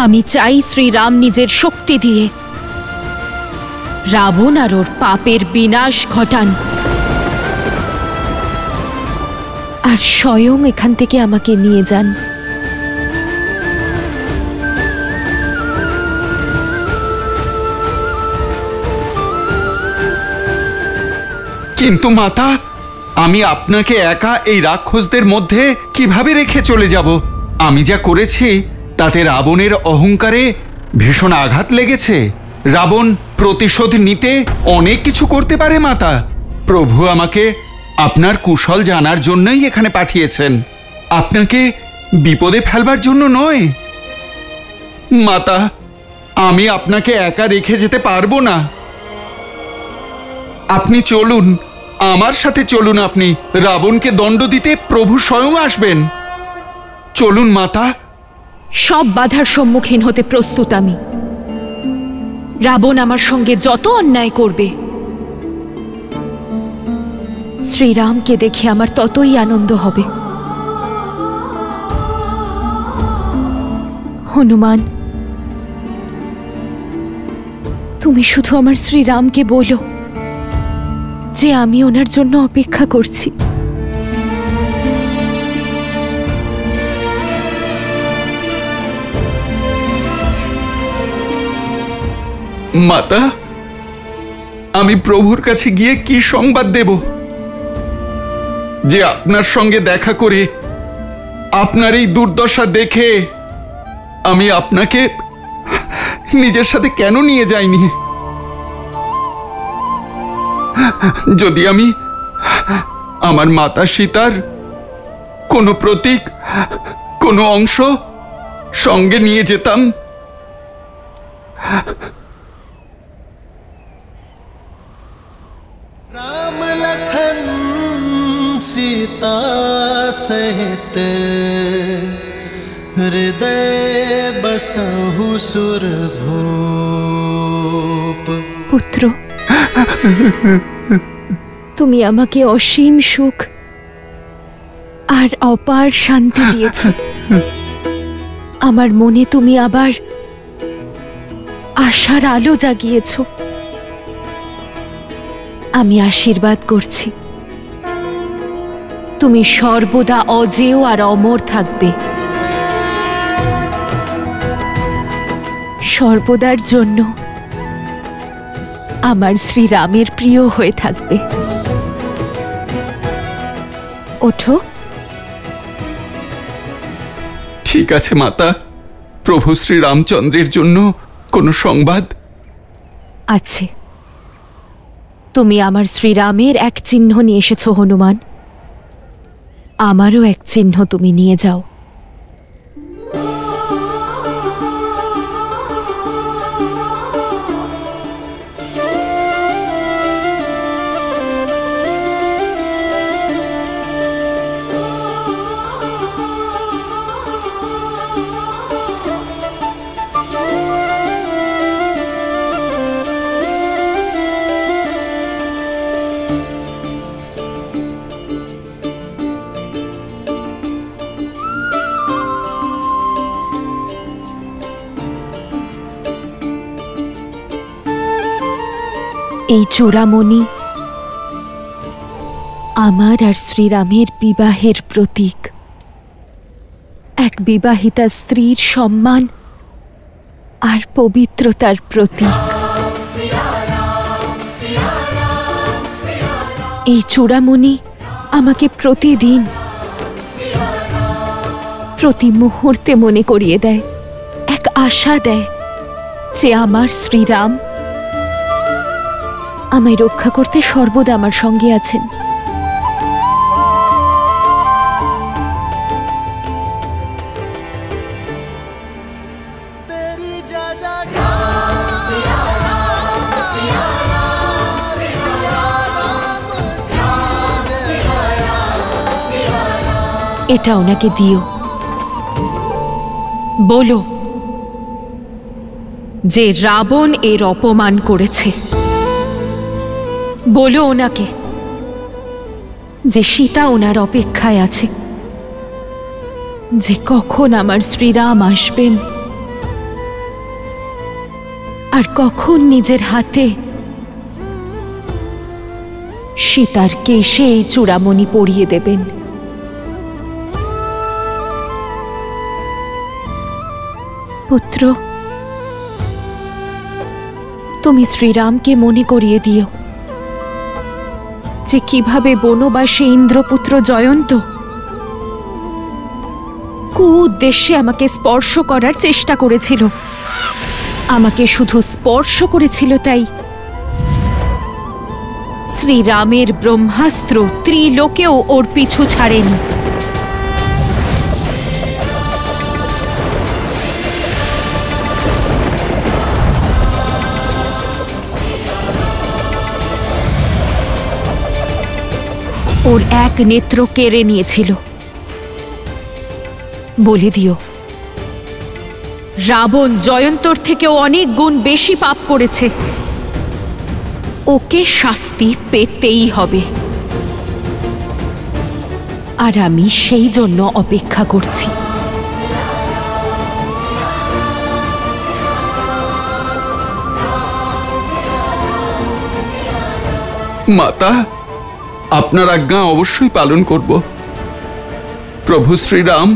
S6: আমি চাই শ্রীরাম নিজের শক্তি দিয়ে রাবণ আর ওর পাপের বিনাশ ঘটান, আর স্বয়ং এখান থেকে আমাকে নিয়ে যান।
S2: কিন্তু মাতা, আমি আপনাকে একা এই রাক্ষসদের মধ্যে কিভাবে রেখে চলে যাব? আমি যা করেছি তাতে রাবণের অহংকারে ভীষণ আঘাত লেগেছে। রাবণ প্রতিশোধ নিতে অনেক কিছু করতে পারে মাতা। প্রভু আমাকে আপনার কুশল জানার জন্যই এখানে পাঠিয়েছেন, আপনাকে বিপদে ফেলবার জন্য নয়। মাতা, আমি আপনাকে একা রেখে যেতে পারবো না। আপনি চলুন, আমার সাথে চলুন। আপনি রাবণকে দণ্ড দিতে প্রভু স্বয়ং আসবেন। চলুন মাতা।
S6: সব বাধার সম্মুখীন হতে প্রস্তুত আমি। রাবণ আমার সঙ্গে যত অন্যায় করবে শ্রীরামকে দেখে আমার ততই আনন্দ হবে। হনুমান, তুমি শুধু আমার শ্রীরামকে বলো যে আমি ওনার জন্য অপেক্ষা করছি।
S2: মাতা, আমি প্রভুর কাছে গিয়ে কি সংবাদ দেব যে আপনার সঙ্গে দেখা করে আপনার এই দুর্দশা দেখে আমি আপনাকে নিজের সাথে কেন নিয়ে যাইনি? যদি আমি আমার মাতা সীতার কোনো প্রতীক, কোনো অংশ সঙ্গে নিয়ে যেতাম,
S3: राम लखन सीता सहित हृदय बसहु सुरभूप।
S6: পুত্র, তুমি আমাকে অসীম সুখ আর অপার শান্তি দিয়েছ। আমার মনে তুমি আবার আশার আলো জাগিয়েছ। আমি আশীর্বাদ করছি, তুমি সর্বদা অজেয় আর অমর থাকবে, সর্বদার জন্য আমার শ্রীরামের প্রিয় হয়ে থাকবে। ওঠো।
S2: ঠিক আছে মাতা, প্রভু শ্রীরামচন্দ্রের জন্য কোনো সংবাদ
S6: আছে। তুমি আমার শ্রীরামের এক চিহ্ন নিয়ে এসেছো হনুমান, আমারও এক চিহ্ন তুমি নিয়ে যাও। এই চূড়ামণি আমার আর শ্রীরামের বিবাহের প্রতীক, এক বিবাহিতা স্ত্রীর সম্মান আর পবিত্রতার প্রতীক। এই চূড়ামণি আমাকে প্রতিদিন, প্রতি মুহূর্তে মনে করিয়ে দেয়, এক আশা দেয় যে আমার শ্রীরাম আমায় রক্ষা করতে সর্বদা আমার সঙ্গে আছেন। এটা ওনাকে দিও, বলো যে রাবণ এর অপমান করেছে। বলো ওনাকে যে সীতা ওনার অপেক্ষায় আছে, যে কখন আমার শ্রীরাম আসবেন আর কখন নিজের হাতে সীতার কেশে এই চূড়ামণি পরিয়ে দেবেন। পুত্র, তুমি শ্রীরামকে মনে করিয়ে দিও যে কিভাবে বনবাসে ইন্দ্রপুত্র জয়ন্ত কুউদ্দেশ্যে আমাকে স্পর্শ করার চেষ্টা করেছিল। আমাকে শুধু স্পর্শ করেছিল তাই শ্রীরামের ব্রহ্মাস্ত্র ত্রিলোকেও ওর পিছু ছাড়েনি। ওর এক নেত্র কেড়ে নিয়েছিল। বলে দিও রাবণ জয়ন্তর থেকেও অনেক গুণ বেশি পাপ করেছে, ওকে শাস্তি পেতেই হবে। আর আমি সেই জন্য অপেক্ষা করছি।
S2: মাতা, আপনার আজ্ঞা অবশ্যই পালন করব। প্রভু শ্রীরাম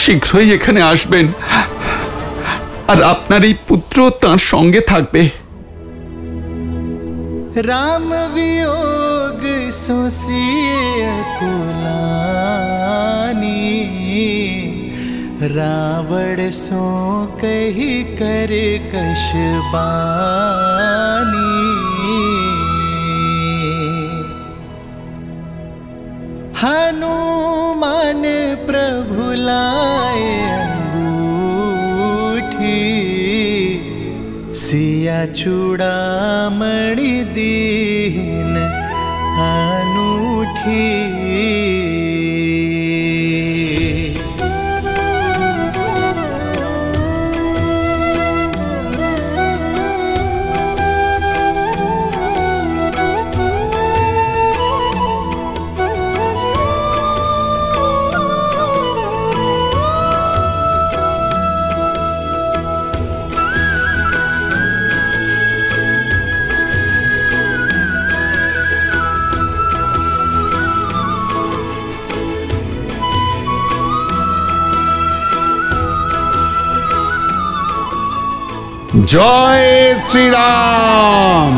S2: শীঘ্রই এখানে আসবেন, আর আপনার এই পুত্র তাঁর সঙ্গে থাকবে।
S3: राम वियोग सोसिए कुलानी, रावण सो कही कर कशबानी। हनुमान प्रभु लाए अंगूठी, सिया चूड़ामणि दीन अनूठी।
S2: জয় শ্রীরাম।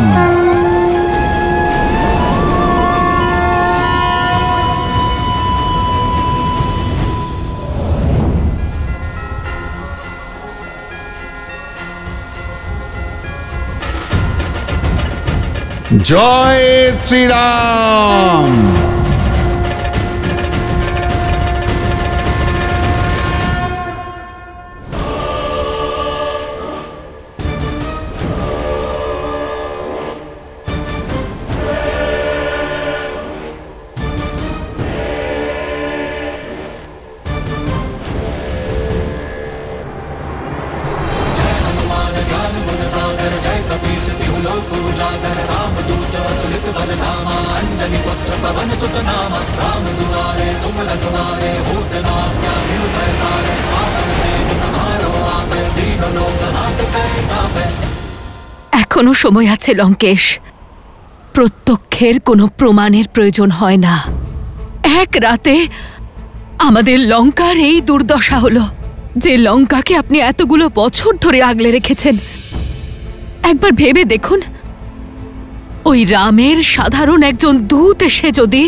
S2: জয় শ্রীরাম।
S6: এখনো সময় আছে লঙ্কেশ। প্রত্যক্ষের কোনো প্রমাণের প্রয়োজন হয় না। এক রাতে আমাদের লঙ্কার এই দুর্দশা হলো। যে লঙ্কাকে আপনি এতগুলো বছর ধরে আগলে রেখেছেন, একবার ভেবে দেখুন, ওই রামের সাধারণ একজন দূত এসে যদি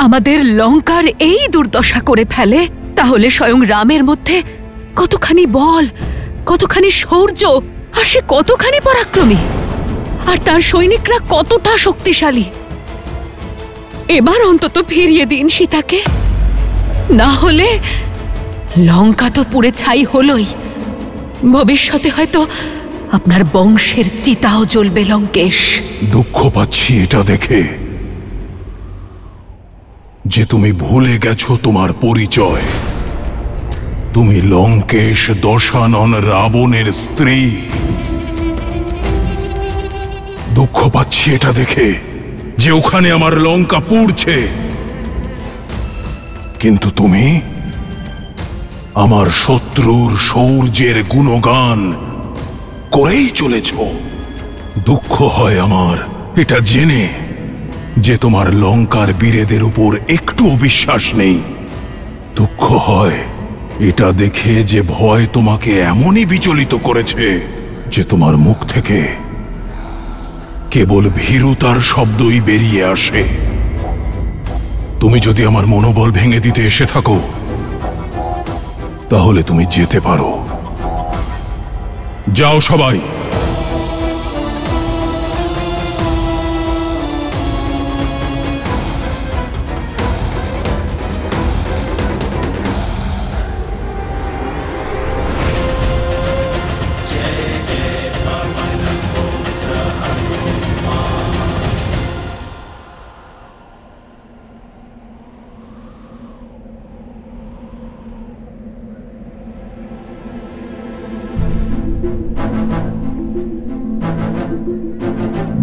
S6: আমাদের লঙ্কার এই দুর্দশা করে ফেলে, তাহলে স্বয়ং রামের মধ্যে কতখানি বল, কতখানি শৌর্য, আর সে কতখানি পরাক্রমী, আর তার সৈনিকরা কতটা শক্তিশালী। এবার অন্তত ফিরিয়ে দিন সীতাকে, না হলে লঙ্কা তো পুড়ে ছাই হলোই, ভবিষ্যতে হয়তো আপনার বংশের চিতাও জ্বলবে লঙ্কেশ।
S9: দুঃখ পাচ্ছি এটা দেখে যে তুমি ভুলে গেছো তোমার পরিচয়। তুমি লঙ্কেশ দশানন রাবণের স্ত্রী। দুঃখ পাচ্ছি এটা দেখে যে ওখানে আমার লঙ্কা পুড়ছে, কিন্তু তুমি আমার শত্রুর শৌর্যের গুণগান করেই চলেছ। দুঃখ হয় আমার এটা জেনে যে তোমার লঙ্কার বীরেদের উপর একটুও বিশ্বাস নেই। দুঃখ হয় এটা দেখে যে ভয় তোমাকে এমনই বিচলিত করেছে যে তোমার মুখ থেকে কেবল ভীরুতার শব্দই বেরিয়ে আসে। তুমি যদি আমার মনোবল ভেঙে দিতে এসে থাকো, তাহলে তুমি যেতে পারো। যাও সবাই।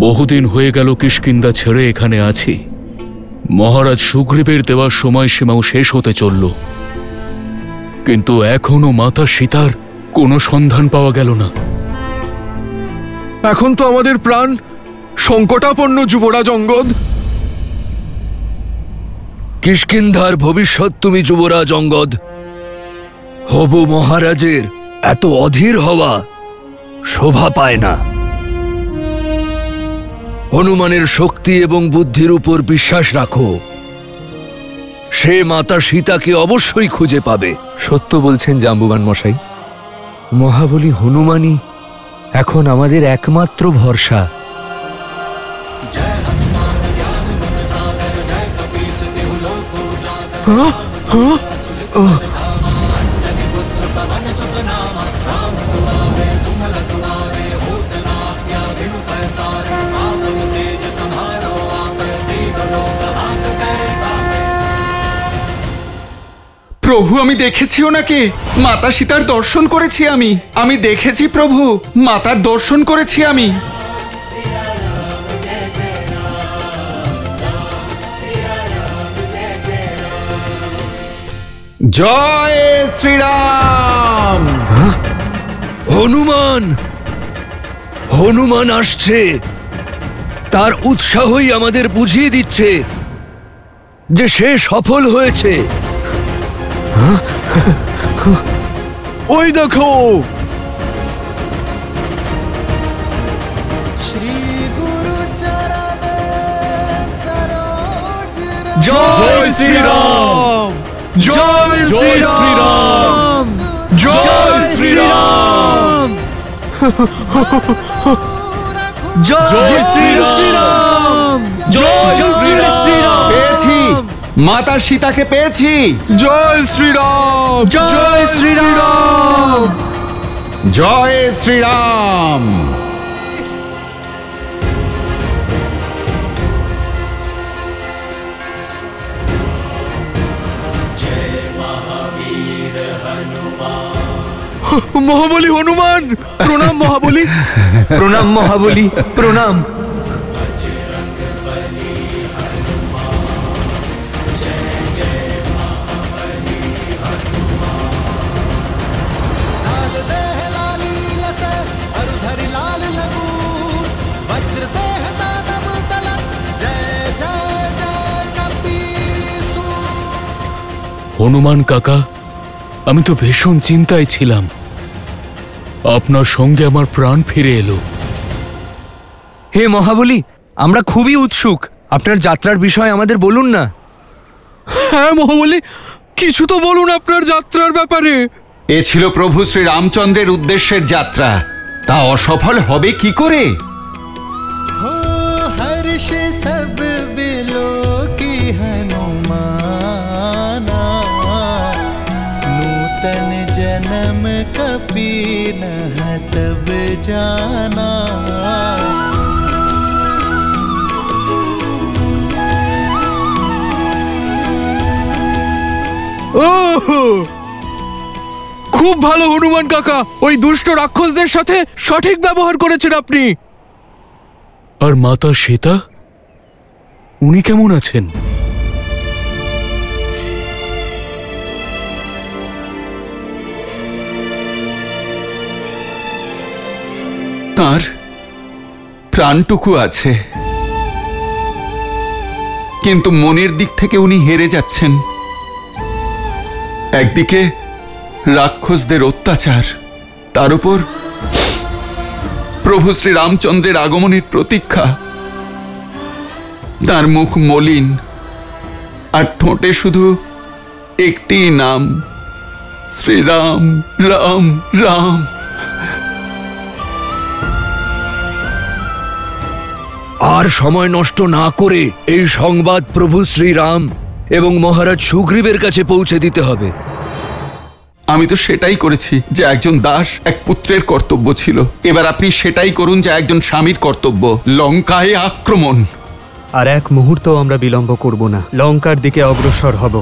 S4: বহুদিন হয়ে গেল কিষ্কিন্ধা ছেড়ে এখানে আছি। মহারাজ সুগ্রীবের দেওয়ার সময়সীমাও শেষ হতে চলল, কিন্তু এখনো মাতা সীতার কোনো সন্ধান পাওয়া গেল না।
S13: এখন তো আমাদের প্রাণ সংকটাপন্ন যুবরাজ অঙ্গদ।
S14: কিষ্কিন্ধার ভবিষ্যৎ তুমি যুবরাজ অঙ্গদ। হবু মহারাজের এত অধীর হওয়া শোভা পায় না। হনুমানের শক্তি এবং বুদ্ধির উপর বিশ্বাস রাখো, সে মাতা সীতাকে অবশ্যই খুঁজে পাবে।
S13: সত্য বলছেন জাম্বুবান মশাই, মহাবলী হনুমানই এখন আমাদের একমাত্র ভরসা।
S2: প্রভু, আমি দেখেছি ওনাকে, মাতা সীতার দর্শন করেছি। আমি দেখেছি প্রভু, মাতার দর্শন করেছি আমি। জয় শ্রীরাম।
S14: হনুমান, হনুমান আসছে। তার উৎসাহই আমাদের বুঝিয়ে দিচ্ছে যে সে সফল হয়েছে।
S13: ওই দেখো,
S14: জয় শ্রীরাম, জয় শ্রীরাম, জয় শ্রীরাম, জয় শ্রীরাম, জয় শ্রীরাম।
S2: পেয়েছি, মাতা সীতাকে পেয়েছি।
S13: জয় শ্রীরাম,
S14: জয় শ্রীরাম,
S2: জয় শ্রীরাম।
S13: মহাবলী হনুমান, প্রণাম মহাবলী। প্রণাম মহাবলী, প্রণাম।
S4: হনুমান কাকা, আমি তো ভীষণ চিন্তায় ছিলাম। আপনার সঙ্গে আমার প্রাণ ফিরে এলো।
S13: হে মহাবলী, আমরা খুবই উৎসুক। আপনার যাত্রার বিষয় আমাদের বলুন না। হ্যাঁ মহাবলী, কিছু তো বলুন আপনার যাত্রার ব্যাপারে।
S2: এ ছিল প্রভু শ্রী রামচন্দ্রের উদ্দেশ্যের যাত্রা, তা অসফল হবে কি করে?
S3: हर्ष सब बिलो की हनुमाना, नूतन जन्म कपी न तब जाना।
S13: খুব ভালো হনুমান কাকা, ওই দুষ্ট রাক্ষসদের সাথে সঠিক ব্যবহার করেছেন আপনি।
S4: আর মাতা সীতা, উনি কেমন আছেন?
S2: তার প্রাণটুকু আছে, কিন্তু মনের দিক থেকে উনি হেরে যাচ্ছেন। একদিকে রাক্ষসদের অত্যাচার, তার উপর প্রভু শ্রী রামচন্দ্রের আগমনের প্রতীক্ষা। তার মুখ মলিন, আর ঠোঁটে শুধু একটি নাম, শ্রীরাম, রাম রাম।
S14: আর সময় নষ্ট না করে এই সংবাদ প্রভু শ্রীরাম এবং মহারাজ সুগ্রীবের কাছে পৌঁছে দিতে হবে।
S2: আমি তো সেটাই করেছি, যে একজন দাস এক পুত্রের কর্তব্য ছিল। এবার আপনি সেটাই করুন যা একজন স্বামীর কর্তব্য, লঙ্কায় আক্রমণ।
S15: আর এক মুহূর্ত আমরা বিলম্ব করব না, লঙ্কার দিকে অগ্রসর হব।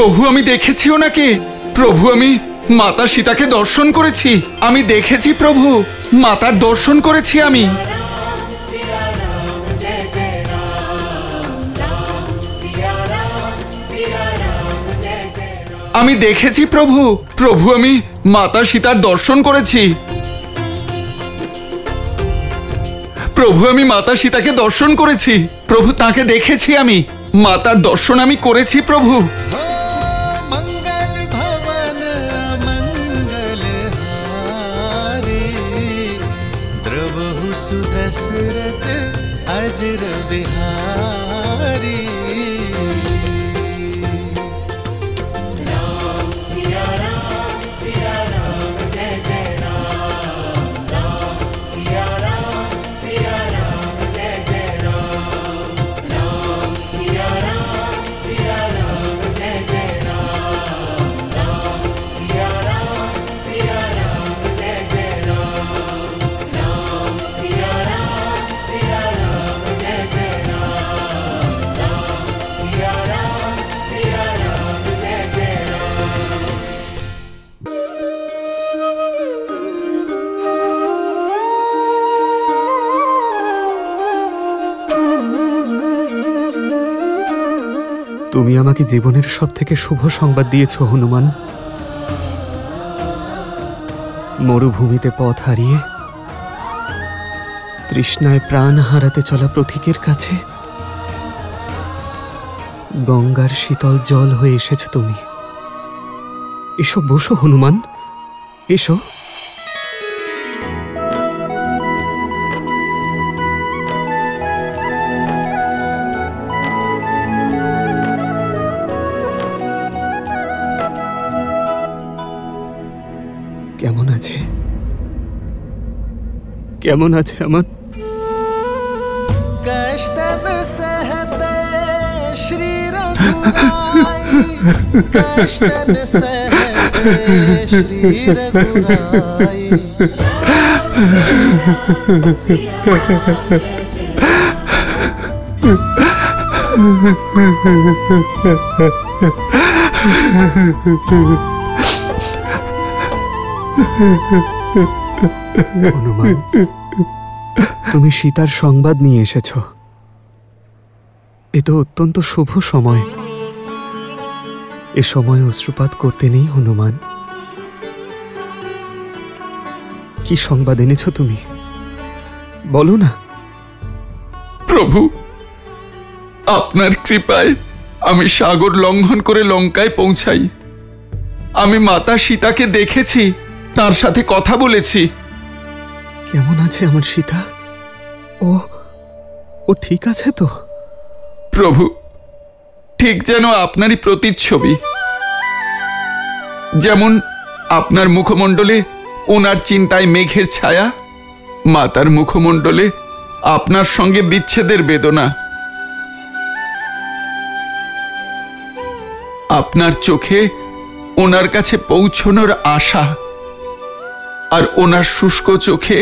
S2: প্রভু আমি দেখেছি ওনাকে। প্রভু আমি মাতা সীতাকে দর্শন করেছি। আমি দেখেছি প্রভু, মাতার দর্শন করেছি আমি। আমি দেখেছি প্রভু, প্রভু আমি মাতা সীতার দর্শন করেছি। প্রভু আমি মাতা সীতাকে দর্শন করেছি। প্রভু তাকে দেখেছি আমি, মাতার দর্শন আমি করেছি প্রভু।
S3: दशरथ अजर बिहारी राम सिया राम जय जय राम राम सिया राम जय जय राम राम सिया राम जय जय राम राम सिया राम जय जय राम राम सिया राम जय जय राम राम सिया राम जय जय राम।
S15: তুমি আমাকে জীবনের সবথেকে শুভ সংবাদ দিয়েছো হনুমান। মরুভূমিতে পথ হারিয়ে তৃষ্ণায় প্রাণ হারাতে চলা প্রতীকের কাছে গঙ্গার শীতল জল হয়ে এসেছো তুমি। এসো বসো হনুমান, এসো। কেমন আছে, কেমন আছে আমার?
S3: कष्टन सहते श्री रघुराई कष्टन सहते श्री रघुराई
S15: হনুমান, তুমি সীতার সংবাদ নিয়ে এসেছ। এ তো অত্যন্ত শুভ সময়। এ সময় অশ্রুপাত করতে নেই হনুমান। কি সংবাদ এনেছ তুমি, বলো না।
S2: প্রভু আপনার কৃপায় আমি সাগর লঙ্ঘন করে লঙ্কায় পৌঁছাই। আমি মাতা সীতাকে দেখেছি, তার সাথে কথা বলেছি।
S15: কেমন আছে আমার সীতা? ও ঠিক আছে তো?
S2: প্রভু ঠিক যেন আপনারই প্রতিচ্ছবি। যেমন আপনার মুখমণ্ডলে ওনার চিন্তায় মেঘের ছায়া, মাতার মুখমণ্ডলে আপনার সঙ্গে বিচ্ছেদের বেদনা। আপনার চোখে ওনার কাছে পৌঁছনোর আশা, আর ওনার শুষ্ক চোখে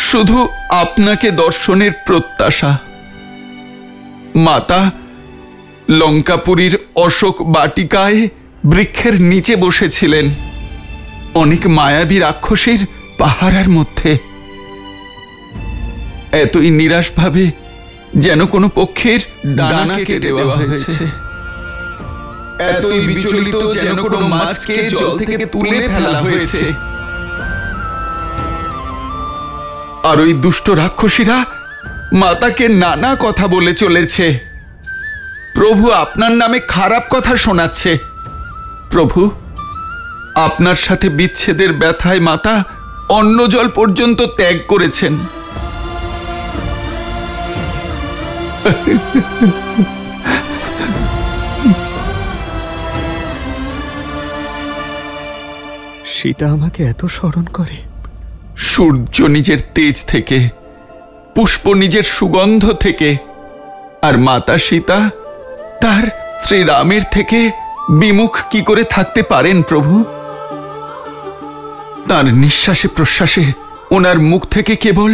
S2: শুধু আপনাকে দর্শনের প্রত্যাশা। মাতা লঙ্কাপুরীর অশোক বাটিকায় বৃক্ষের নিচে বসেছিলেন, অনেক মায়াবী রাক্ষসীর পাহারার মধ্যে। এতই নিরাশভাবে যেন কোনো পক্ষীর ডানা কেটে দেওয়া হয়েছে, এতই বিচলিত যেন কোনো মাছকে জল থেকে তুলে ফেলা হয়েছে। আর ওই দুষ্ট রাক্ষসীরা মাতাকে নানা কথা বলে চলেছে। প্রভু আপনার নামে খারাপ কথা শোনাচ্ছে। প্রভু আপনার সাথে বিচ্ছেদের ব্যথায় মাতা অন্ন জল পর্যন্ত ত্যাগ করেছেন।
S15: সীতা আমাকে এত স্মরণ করে।
S2: সূর্য নিজের তেজ থেকে, পুষ্প নিজের সুগন্ধ থেকে, আর মাতা সীতা তার শ্রীরামের থেকে বিমুখ কি করে থাকতে পারেন প্রভু? তার নিঃশ্বাসে প্রশ্বাসে ওনার মুখ থেকে কেবল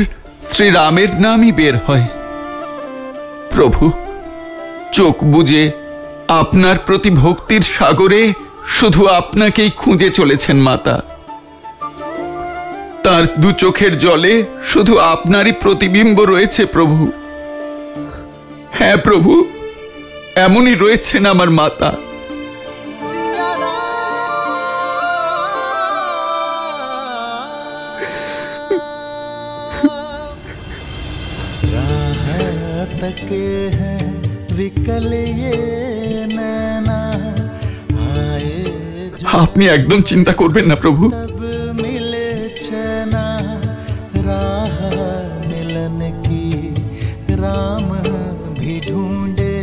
S2: শ্রীরামের নামই বের হয়। প্রভু চোখ বুজে আপনার প্রতি ভক্তির সাগরে শুধু আপনাকেই খুঁজে চলেছেন মাতা। তার দু চোখের জলে শুধু আপনারই প্রতিবিম্ব রয়েছে প্রভু। হ্যাঁ প্রভু, এমনই রয়েছেন আমার মাতা। আপনি একদম চিন্তা করবেন না প্রভু।
S3: राम भी ढूंढे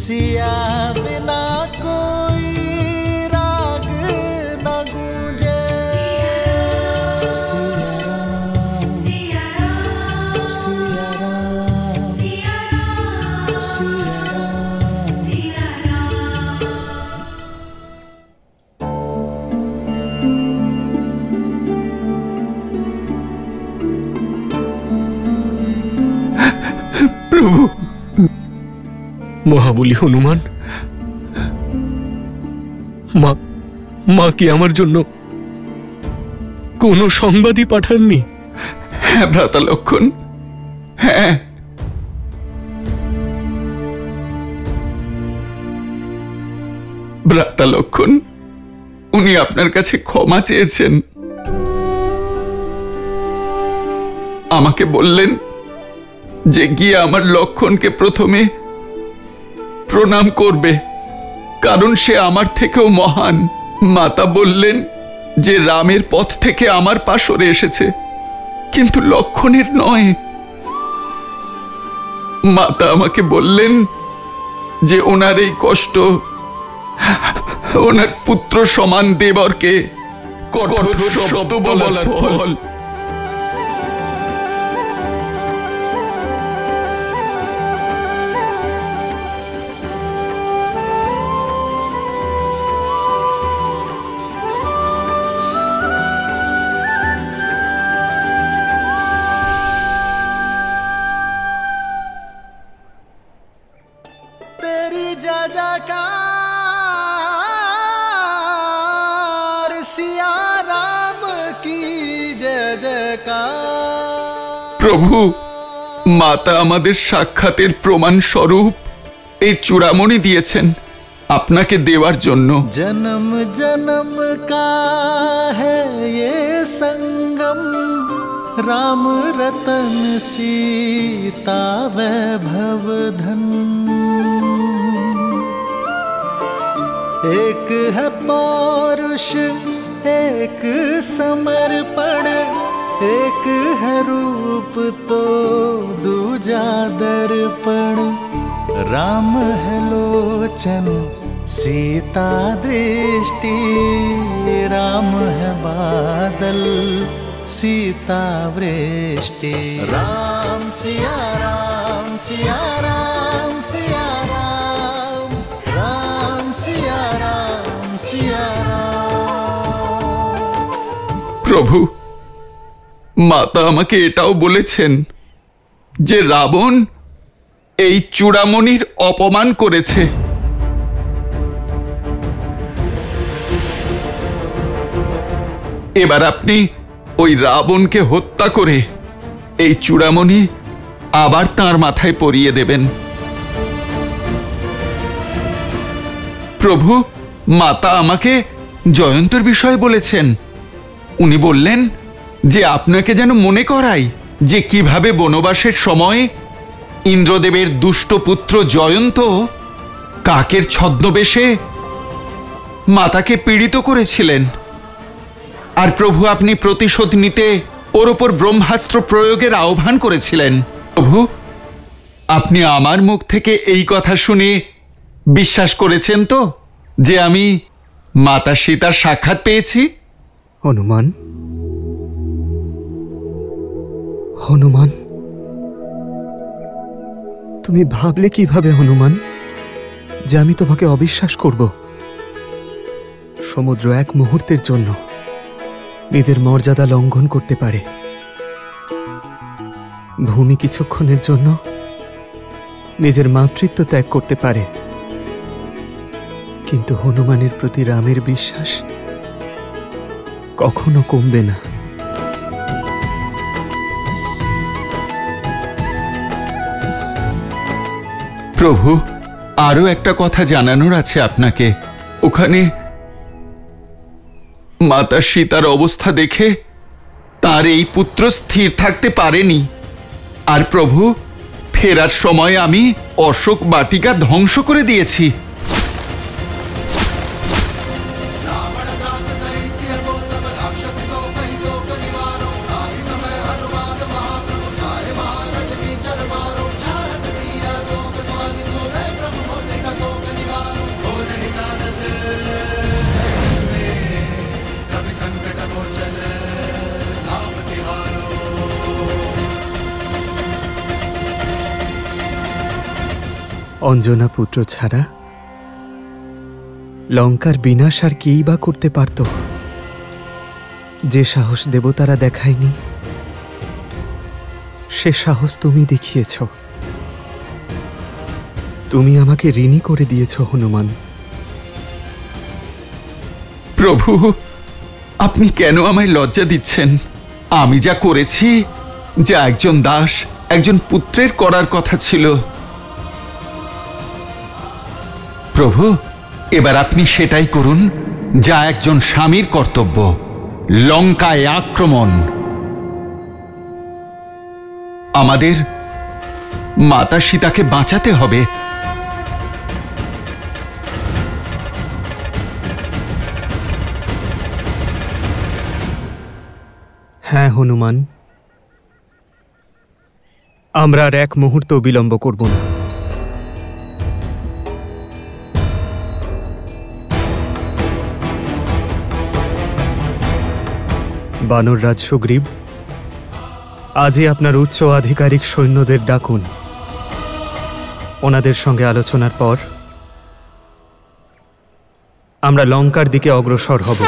S3: सिया बिना कोई राग न गूंजे। सिया राम सिया राम सिया राम सिया राम सिया राम सिया राम।
S2: প্রভু,
S4: মহাবলী হনুমান, মা কি আমার জন্য কোনো সংবাদই পাঠাননি?
S2: হ্যাঁ ভ্রাতা লক্ষণ, হ্যাঁ। ভ্রাতা লক্ষণ, উনি আপনার কাছে ক্ষমা চেয়েছেন। আমাকে বললেন যে গিয়ে আমার লক্ষণকে প্রথমে প্রণাম করবে, কারণ সে আমার থেকেও মহান। মাতা বললেন যে রামের পথ থেকে আমার পা সরে এসেছে, কিন্তু লক্ষণের নয়। মাতা আমাকে বললেন যে ওনার এই কষ্ট ওনার পুত্র সমান দেবরকে কঠোর শব্দ বলার ফল। প্রভু, মাতা আমাদের সাক্ষাতের প্রমাণ স্বরূপ এই চূড়ামণি দিয়েছেন আপনাকে দেওয়ার জন্য।
S3: জনম জনম কা হ্যায় ये संगम, राम रतन सीता वैभव धन। एक है पौरुष एक समर्पण, एक है रूप तो दूजा दर्पण। राम है लोचन सीता दृष्टि, राम है बादल सीता वृष्टि। राम सिया राम सिया राम सिया राम, राम सिया राम सिया राम।
S2: প্রভু, মাতা আমাকে এটাও বলেছেন যে রাবণ এই চূড়ামণির অপমান করেছে। এবার আপনি ওই রাবণকে হত্যা করে এই চূড়ামণি আবার তার মাথায় পরিয়ে দেবেন। প্রভু, মাতা আমাকে জয়ন্তর বিষয়ে বলেছেন। উনি বললেন যে আপনাকে যেন মনে করাই যে কিভাবে বনবাসের সময় ইন্দ্রদেবের দুষ্ট পুত্র জয়ন্ত কাকের ছদ্মবেশে মাতাকে পীড়িত করেছিলেন। আর প্রভু, আপনি প্রতিশোধ নিতে ওর ওপর ব্রহ্মাস্ত্র প্রয়োগের আহ্বান করেছিলেন। প্রভু, আপনি আমার মুখ থেকে এই কথা শুনে বিশ্বাস করেছেন তো যে আমি মাতা সীতার সাক্ষাৎ পেয়েছি?
S15: হনুমান, হনুমান, তুমি ভাবলে কিভাবে হনুমান যে আমি তোমাকে অবিশ্বাস করব? সমুদ্র এক মুহূর্তের জন্য নিজের মর্যাদা লঙ্ঘন করতে পারে, ভূমি কিছুক্ষণের জন্য নিজের মাতৃত্ব ত্যাগ করতে পারে, কিন্তু হনুমানের প্রতি রামের বিশ্বাস কখনো কমবে না।
S2: প্রভু, আরো একটা কথা জানানোর আছে আপনাকে। ওখানে মাতা সীতার অবস্থা দেখে তার এই পুত্র স্থির থাকতে পারেনি। আর প্রভু, ফেরার সময় আমি অশোক বাটিকা ধ্বংস করে দিয়েছি।
S15: অঞ্জনা পুত্র ছাড়া লঙ্কার বিনাশ আর কেই বা করতে পারত? যে সাহস দেবতারা দেখায়নি সে সাহস তুমি দেখিয়েছ। তুমি আমাকে ঋণী করে দিয়েছ হনুমান।
S2: প্রভু, আপনি কেন আমায় লজ্জা দিচ্ছেন? আমি যা করেছি, যা একজন দাস একজন পুত্রের করার কথা ছিল। প্রভু, এবার আপনি সেটাই করুন যা একজন স্বামীর কর্তব্য, লঙ্কায় আক্রমণ। আমাদের মাতা সীতাকে বাঁচাতে হবে।
S15: হ্যাঁ হনুমান, আমরা আর এক মুহূর্ত বিলম্ব করব না। বানররাজ সুগ্রীব, আজই আপনার উচ্চ আধিকারিক সৈন্যদের ডাকুন। ওনাদের সঙ্গে আলোচনার পর আমরা লঙ্কার দিকে অগ্রসর হব।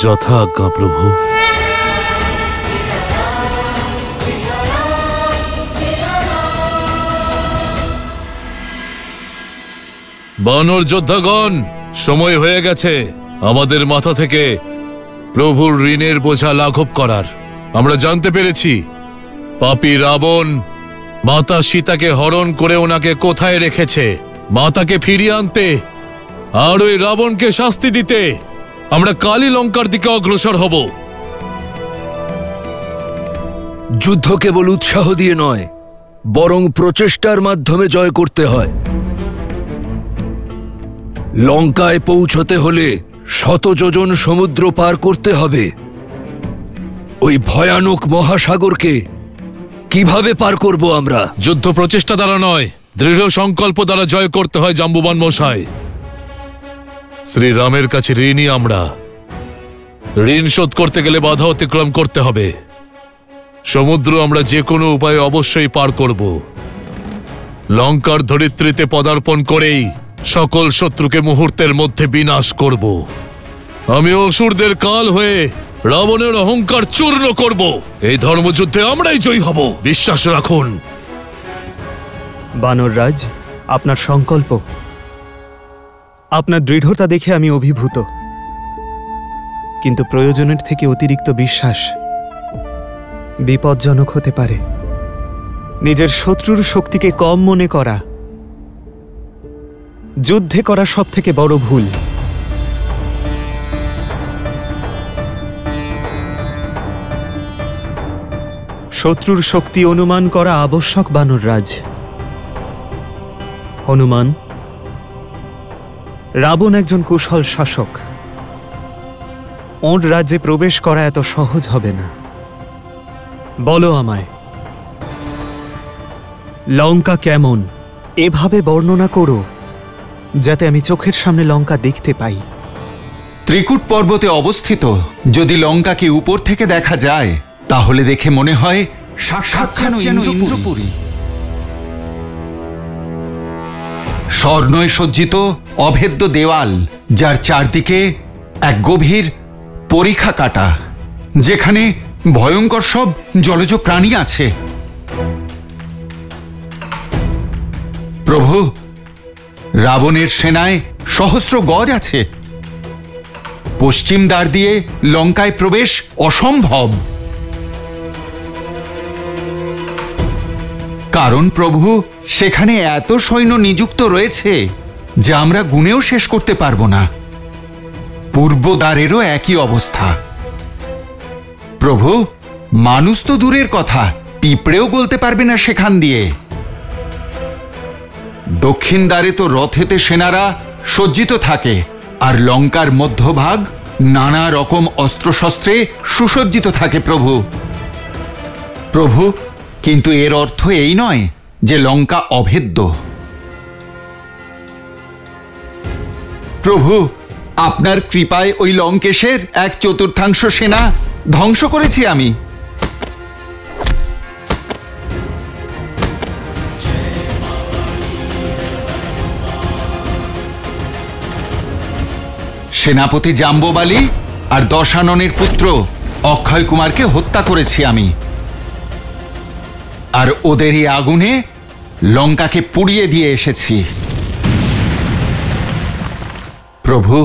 S8: যথা আজ্ঞা প্রভু। বানর যোদ্ধাগণ, সময় হয়ে গেছে আমাদের মাথা থেকে প্রভুর ঋণের বোঝা লাঘব করার। আমরা জানতে পেরেছি পাপী রাবণ মাতা সীতাকে হরণ করে ওনাকে কোথায় রেখেছে। মাতাকে ফিরিয়ে আনতে আর ওই রাবণকে শাস্তি দিতে আমরা কালী লঙ্কার দিকে অগ্রসর হব।
S14: যুদ্ধ কেবল উৎসাহ দিয়ে নয়, বরং প্রচেষ্টার মাধ্যমে জয় করতে হয়। লঙ্কায় পৌঁছতে হলে শত যোজন সমুদ্র পার করতে হবে। ওই ভয়ানক মহাসাগরকে কিভাবে পার করব আমরা?
S8: যুদ্ধ প্রচেষ্টা দ্বারা নয়, দৃঢ় সংকল্প দ্বারা জয় করতে হয় জাম্বুবান মশাই। শ্রীরামের কাছে ঋণী আমরা। ঋণ শোধ করতে গেলে বাধা অতিক্রম করতে হবে। সমুদ্র আমরা যে কোনো উপায়ে অবশ্যই পার করব। লঙ্কার ধরিত্রীতে পদার্পণ করেই সকল শত্রুকে মুহূর্তের মধ্যে বিনাশ করব। আমি অসুরদের কাল হয়ে রাবণের অহংকার চূর্ণ করব। এই ধর্মযুদ্ধে আমরাই জয়ী হব, বিশ্বাস রাখুন।
S15: বানররাজ, আপনার সংকল্প, আপনার দৃঢ়তা দেখে আমি অভিভূত। কিন্তু প্রয়োজনের থেকে অতিরিক্ত বিশ্বাস বিপজ্জনক হতে পারে। নিজের শত্রুর শক্তিকে কম মনে করা যুদ্ধে করা সব থেকে বড় ভুল। শত্রুর শক্তি অনুমান করা আবশ্যক বানররাজ। হনুমান, রাবণ একজন কুশল শাসক। ওর রাজ্যে প্রবেশ করা এত সহজ হবে না। বলো আমায়, লঙ্কা কেমন এভাবে বর্ণনা করো যাতে আমি চোখের সামনে লঙ্কা দেখতে পাই।
S2: ত্রিকুট পর্বতে অবস্থিত। যদি লঙ্কাকে উপর থেকে দেখা যায় তাহলে দেখে মনে হয় সাক্ষাৎ যেন ইন্দ্রপুরী। স্বর্ণয় সজ্জিত অভেদ্য দেওয়াল, যার চারদিকে এক গভীর পরিখা কাটা, যেখানে ভয়ঙ্কর সব জলজ প্রাণী আছে। প্রভু, রাবণের সেনায় সহস্র গজ আছে। পশ্চিম দ্বার দিয়ে লঙ্কায় প্রবেশ অসম্ভব। কারণ প্রভু, সেখানে এত সৈন্য নিযুক্ত রয়েছে যে আমরা গুণেও শেষ করতে পারবো না। পূর্ব দ্বারেরও একই অবস্থা। প্রভু, মানুষ তো দূরের কথা, পিঁপড়েও গলতে পারবে না সেখান দিয়ে। দক্ষিণ দ্বারে তো রথেতে সেনারা সজ্জিত থাকে, আর লঙ্কার মধ্যভাগ নানা রকম অস্ত্রশস্ত্রে সুসজ্জিত থাকে। প্রভু প্রভু, কিন্তু এর অর্থ এই নয় যে লঙ্কা অভেদ্য। প্রভু, আপনার কৃপায় ওই লঙ্কেশের 1/4 সেনা ধ্বংস করেছি আমি। সেনাপতি জাম্ববালী আর দশাননের পুত্র অক্ষয় কুমারকে হত্যা করেছি আমি, আর ওদেরই আগুনে লঙ্কাকে পুড়িয়ে দিয়ে এসেছি। প্রভু,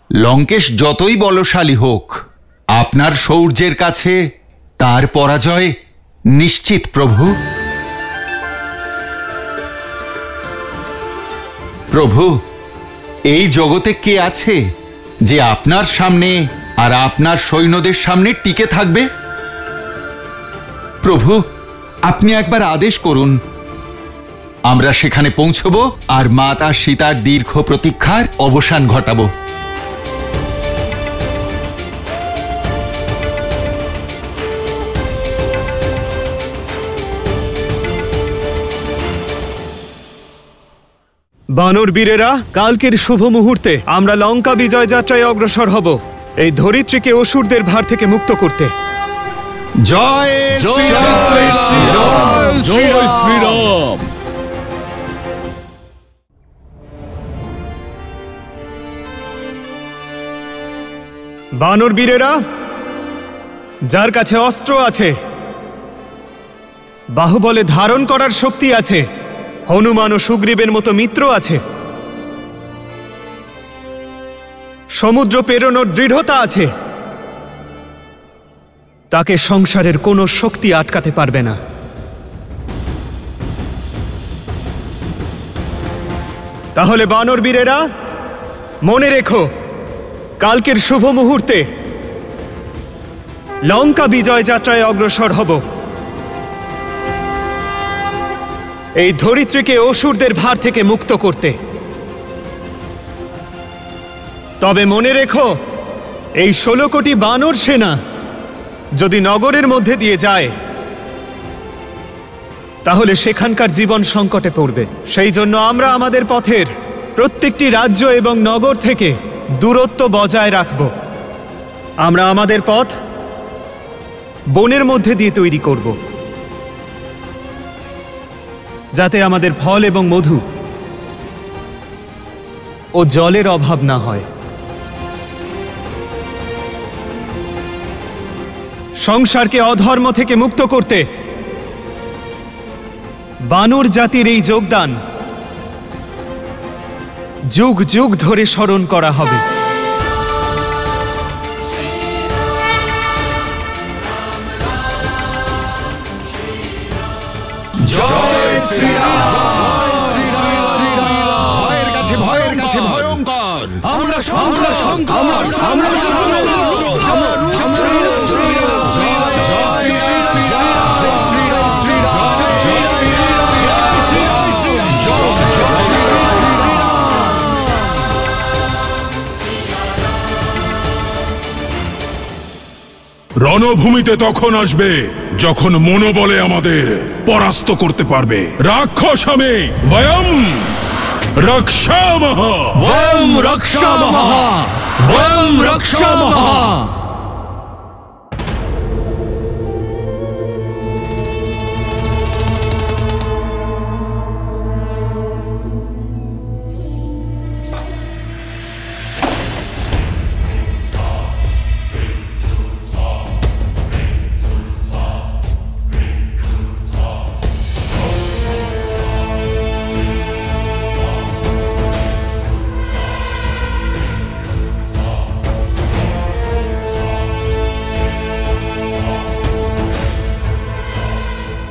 S2: লঙ্কেশ যতই বলশালী হোক, আপনার শৌর্যের কাছে তার পরাজয় নিশ্চিত। প্রভু প্রভু, এই জগতে কে আছে যে আপনার সামনে আর আপনার সৈন্যদের সামনে টিকে থাকবে? প্রভু, আপনি একবার আদেশ করুন, আমরা সেখানে পৌঁছব আর মাতা সীতার দীর্ঘ প্রতীক্ষার অবসান ঘটাবো।
S15: বানর বীরেরা, কালকের শুভ মুহূর্তে আমরা লঙ্কা বিজয় যাত্রায় অগ্রসর হব, এই ধরিত্রীকে অসুরদের ভার থেকে মুক্ত করতে।
S2: জয়
S4: জয় শ্রীরাম।
S15: বানর বীরেরা, যার কাছে অস্ত্র আছে, বাহুবলে ধারণ করার শক্তি আছে, হনুমান ও সুগ্রীবের মতো মিত্র আছে, সমুদ্র পেরোনোর দৃঢ়তা আছে, তাকে সংসারের কোনো শক্তি আটকাতে পারবে না। তাহলে বানর বীরেরা, মনে রেখো, কালকের শুভ মুহূর্তে লঙ্কা বিজয় যাত্রায় অগ্রসর হব, এই ধরিত্রীকে অসুরদের ভার থেকে মুক্ত করতে। তবে মনে রেখো, এই 16 কোটি বানর সেনা যদি নগরের মধ্যে দিয়ে যায়, তাহলে সেখানকার জীবন সংকটে পড়বে। সেই জন্য আমরা আমাদের পথের প্রত্যেকটি রাজ্য এবং নগর থেকে দূরত্ব বজায় রাখব। আমরা আমাদের পথ বনের মধ্যে দিয়ে তৈরি করব, যাতে আমাদের ফল এবং মধু ও জলের অভাব না হয়। সংসারকে অধর্ম থেকে মুক্ত করতে বানর জাতির এই যোগদান যুগ যুগ ধরে স্মরণ করা হবে।
S9: জয় শ্রীরাম। ভয়ের কাছে ভয়ঙ্কর।
S14: আমরা
S9: রণভূমিতে তখন আসবে যখন মনোবলে আমাদের পরাস্ত করতে পারবে। রাক্ষস আমি বয়ম রক্ষামহ,
S14: বয়ম রক্ষামহ, বয়ম রক্ষামহ।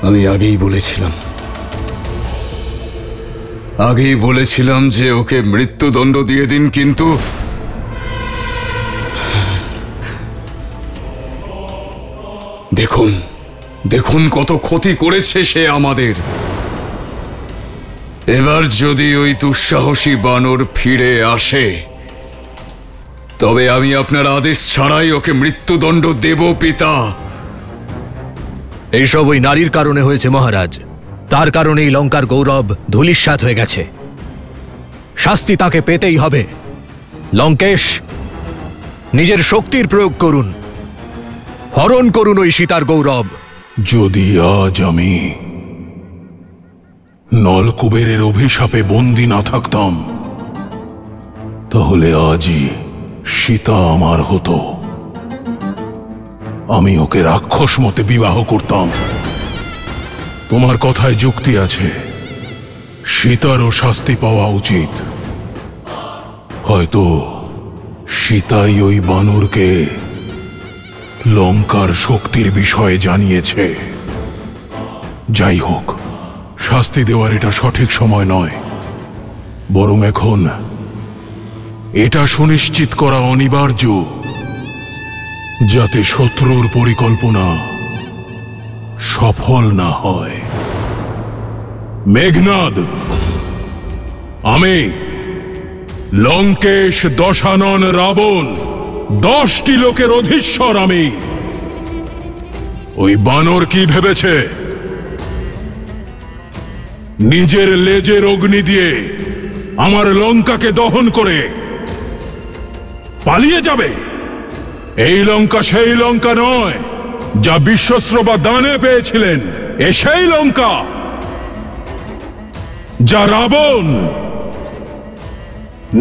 S1: আমি আগেই বলেছিলাম যে ওকে মৃত্যুদণ্ড দিয়ে দিন, কিন্তু দেখুন কত ক্ষতি করেছে সে আমাদের। এবার যদি ওই দুঃসাহসী বানর ফিরে আসে তবে আমি আপনার আদেশ ছাড়াই ওকে মৃত্যুদণ্ড দেব পিতা।
S16: এইসব ওই নারীর কারণে হয়েছে মহারাজ। তার কারণেই লঙ্কার গৌরব ধূলিসাৎ হয়ে গেছে। শাস্তি তাকে পেতেই হবে। লঙ্কেশ, নিজের শক্তির প্রয়োগ করুন, হরণ করুন ওই সীতার গৌরব।
S9: যদি আজ আমি নলকুবেরের অভিশাপে বন্দী না থাকতাম তাহলে আজই সীতা আমার হতো। আমি ওকে রাক্ষস মতে বিবাহ করতাম। তোমার কথায় যুক্তি আছে, সীতারও শাস্তি পাওয়া উচিত। হয়তো সীতাই ওই বানরকে লঙ্কার শক্তির বিষয়ে জানিয়েছে। যাই হোক, শাস্তি দেওয়ার এটা সঠিক সময় নয়, বরং এখন এটা সুনিশ্চিত করা অনিবার্য যাতে শত্রুর পরিকল্পনা সফল না হয়। মেঘনাদ, আমি লঙ্কেশ দশানন রাবণ 10টি লোকের অধীশ্বর। আমি ওই বানর কি ভেবেছে নিজের লেজের অগ্নি দিয়ে আমার লঙ্কাকে দহন করে পালিয়ে যাবে? এই লঙ্কা সেই লঙ্কা নয় যা বিশ্বস্রবা দানে পেয়েছিলেন। এ সেই লঙ্কা যা রাবণ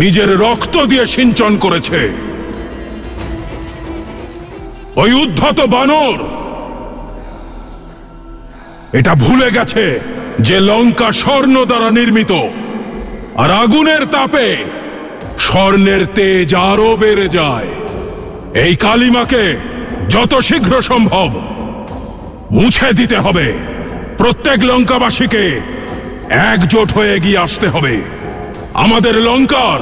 S9: নিজের রক্ত দিয়ে সিঞ্চন করেছে। ওই উদ্ধত বানর এটা ভুলে গেছে যে লঙ্কা স্বর্ণ দ্বারা নির্মিত, আর আগুনের তাপে স্বর্ণের তেজ আরো বেড়ে যায়। এই কালিমাকে যত শীঘ্র সম্ভব মুছে দিতে হবে। প্রত্যেক লঙ্কাবাসীকে একজোট হয়ে এগিয়ে আসতে হবে। আমাদের লঙ্কার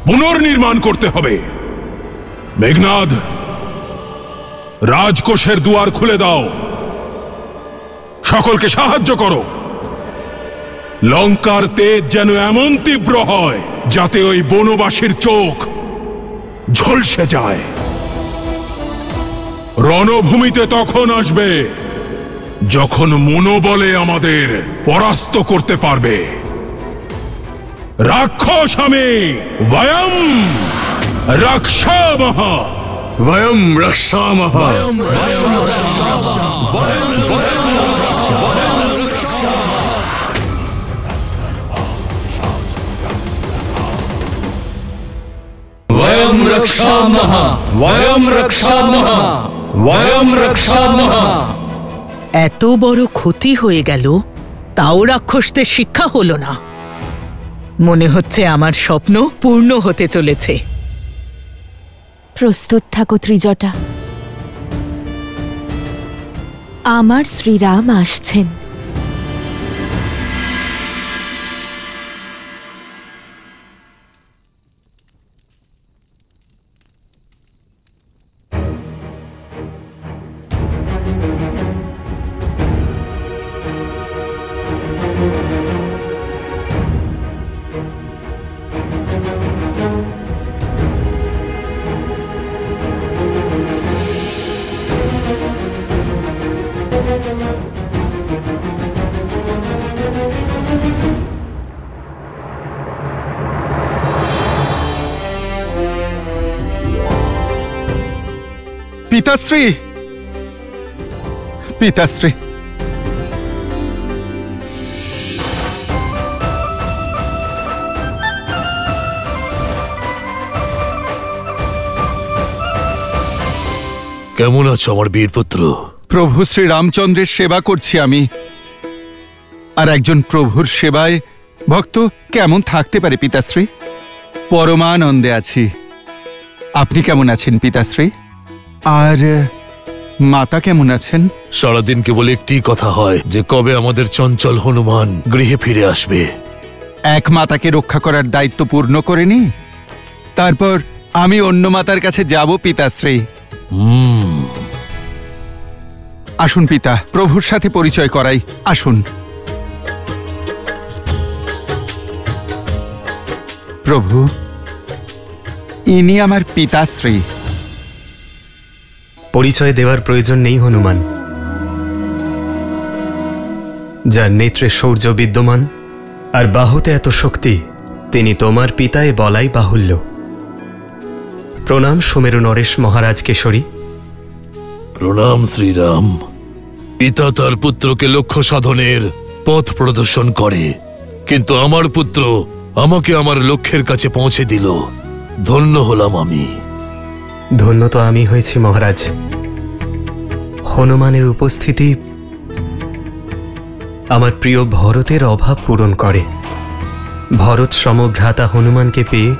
S9: পুনর্নির্মাণ করতে হবে। মেঘনাদ, রাজকোষের দুয়ার খুলে দাও, সকলকে সাহায্য করো। লঙ্কার তেজ যেন এমন তীব্র হয় যাতে ওই বনবাসীর চোখ ঝলসে যায়। রণভূমিতে তখন আসবে যখন মনোবলে আমাদের পরাস্ত করতে পারবে। রাক্ষস আমি বয়ম রক্ষামহ,
S1: বয়ম রক্ষামহ।
S4: वयं रक्षामः, वयं रक्षामः, वयं रक्षामः।
S5: এত বড় ক্ষতি হয়ে গেল, তাও রাক্ষসদের শিক্ষা হলো না। মনে হচ্ছে আমার স্বপ্ন পূর্ণ হতে চলেছে।
S6: প্রস্তুত থাকো ত্রিজটা, আমার শ্রীরাম আসছেন।
S2: পিতাশ্রী, পিতাশ্রী,
S8: কেমন আছো আমার বীরপুত্র?
S2: প্রভু শ্রী রামচন্দ্রের সেবা করছি আমি। আর একজন প্রভুর সেবায় ভক্ত কেমন থাকতে পারে পিতাশ্রী? পরমানন্দে আছি। আপনি কেমন আছেন পিতাশ্রী? আর মাতা কেমন আছেন?
S8: সারাদিন কেবল একটি কথা হয় যে কবে আমাদের চঞ্চল হনুমান গৃহে ফিরে আসবে।
S2: এক মাতাকে রক্ষা করার দায়িত্ব পূর্ণ করে নি, তারপর আমি অন্য মাতার কাছে যাব পিতাশ্রী। আসুন পিতা, প্রভুর সাথে পরিচয় করাই, আসুন। প্রভু, ইনি আমার পিতাশ্রী।
S17: পরিচয় দেওয়ার প্রয়োজন নেই হনুমান। যার নেত্রে শৌর্য বিদ্যমান আর বাহুতে এত শক্তি, তিনি তোমার পিতায় বলাই বাহুল্য। প্রণাম সুমেরু নরেশ মহারাজ কেশরী।
S8: প্রণাম শ্রীরাম। পিতা তার পুত্রকে লক্ষ্য সাধনের পথ প্রদর্শন করে, কিন্তু আমার পুত্র আমাকে আমার লক্ষ্যের কাছে পৌঁছে দিল। ধন্য হলাম আমি।
S17: ধন্য তো আমি হয়েছি মহারাজ। হনুমানের উপস্থিতি আমার প্রিয় ভরতের অভাব পূরণ করে। ভরত সমভ্রাতা হনুমানকে পেয়ে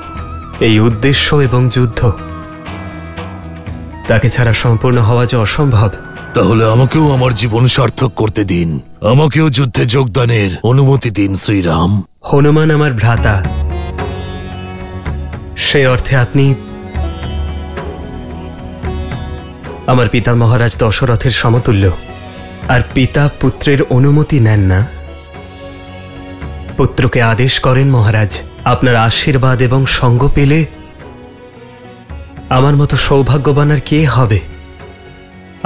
S17: এই উদ্দেশ্য এবং যুদ্ধ, তাকে ছাড়া সম্পূর্ণ হওয়া যে অসম্ভব।
S8: তাহলে আমাকেও আমার জীবন সার্থক করতে দিন, আমাকেও যুদ্ধে যোগদানের অনুমতি দিন শ্রীরাম।
S17: হনুমান আমার ভ্রাতা, সে অর্থে আপনি আমার পিতা মহারাজ দশরথের সমতুল্য। আর পিতা পুত্রের অনুমতি নেন না, পুত্রকে আদেশ করেন মহারাজ। আপনার আশীর্বাদ এবং সঙ্গ পেলে আমার মতো সৌভাগ্যবান আর কে হবে?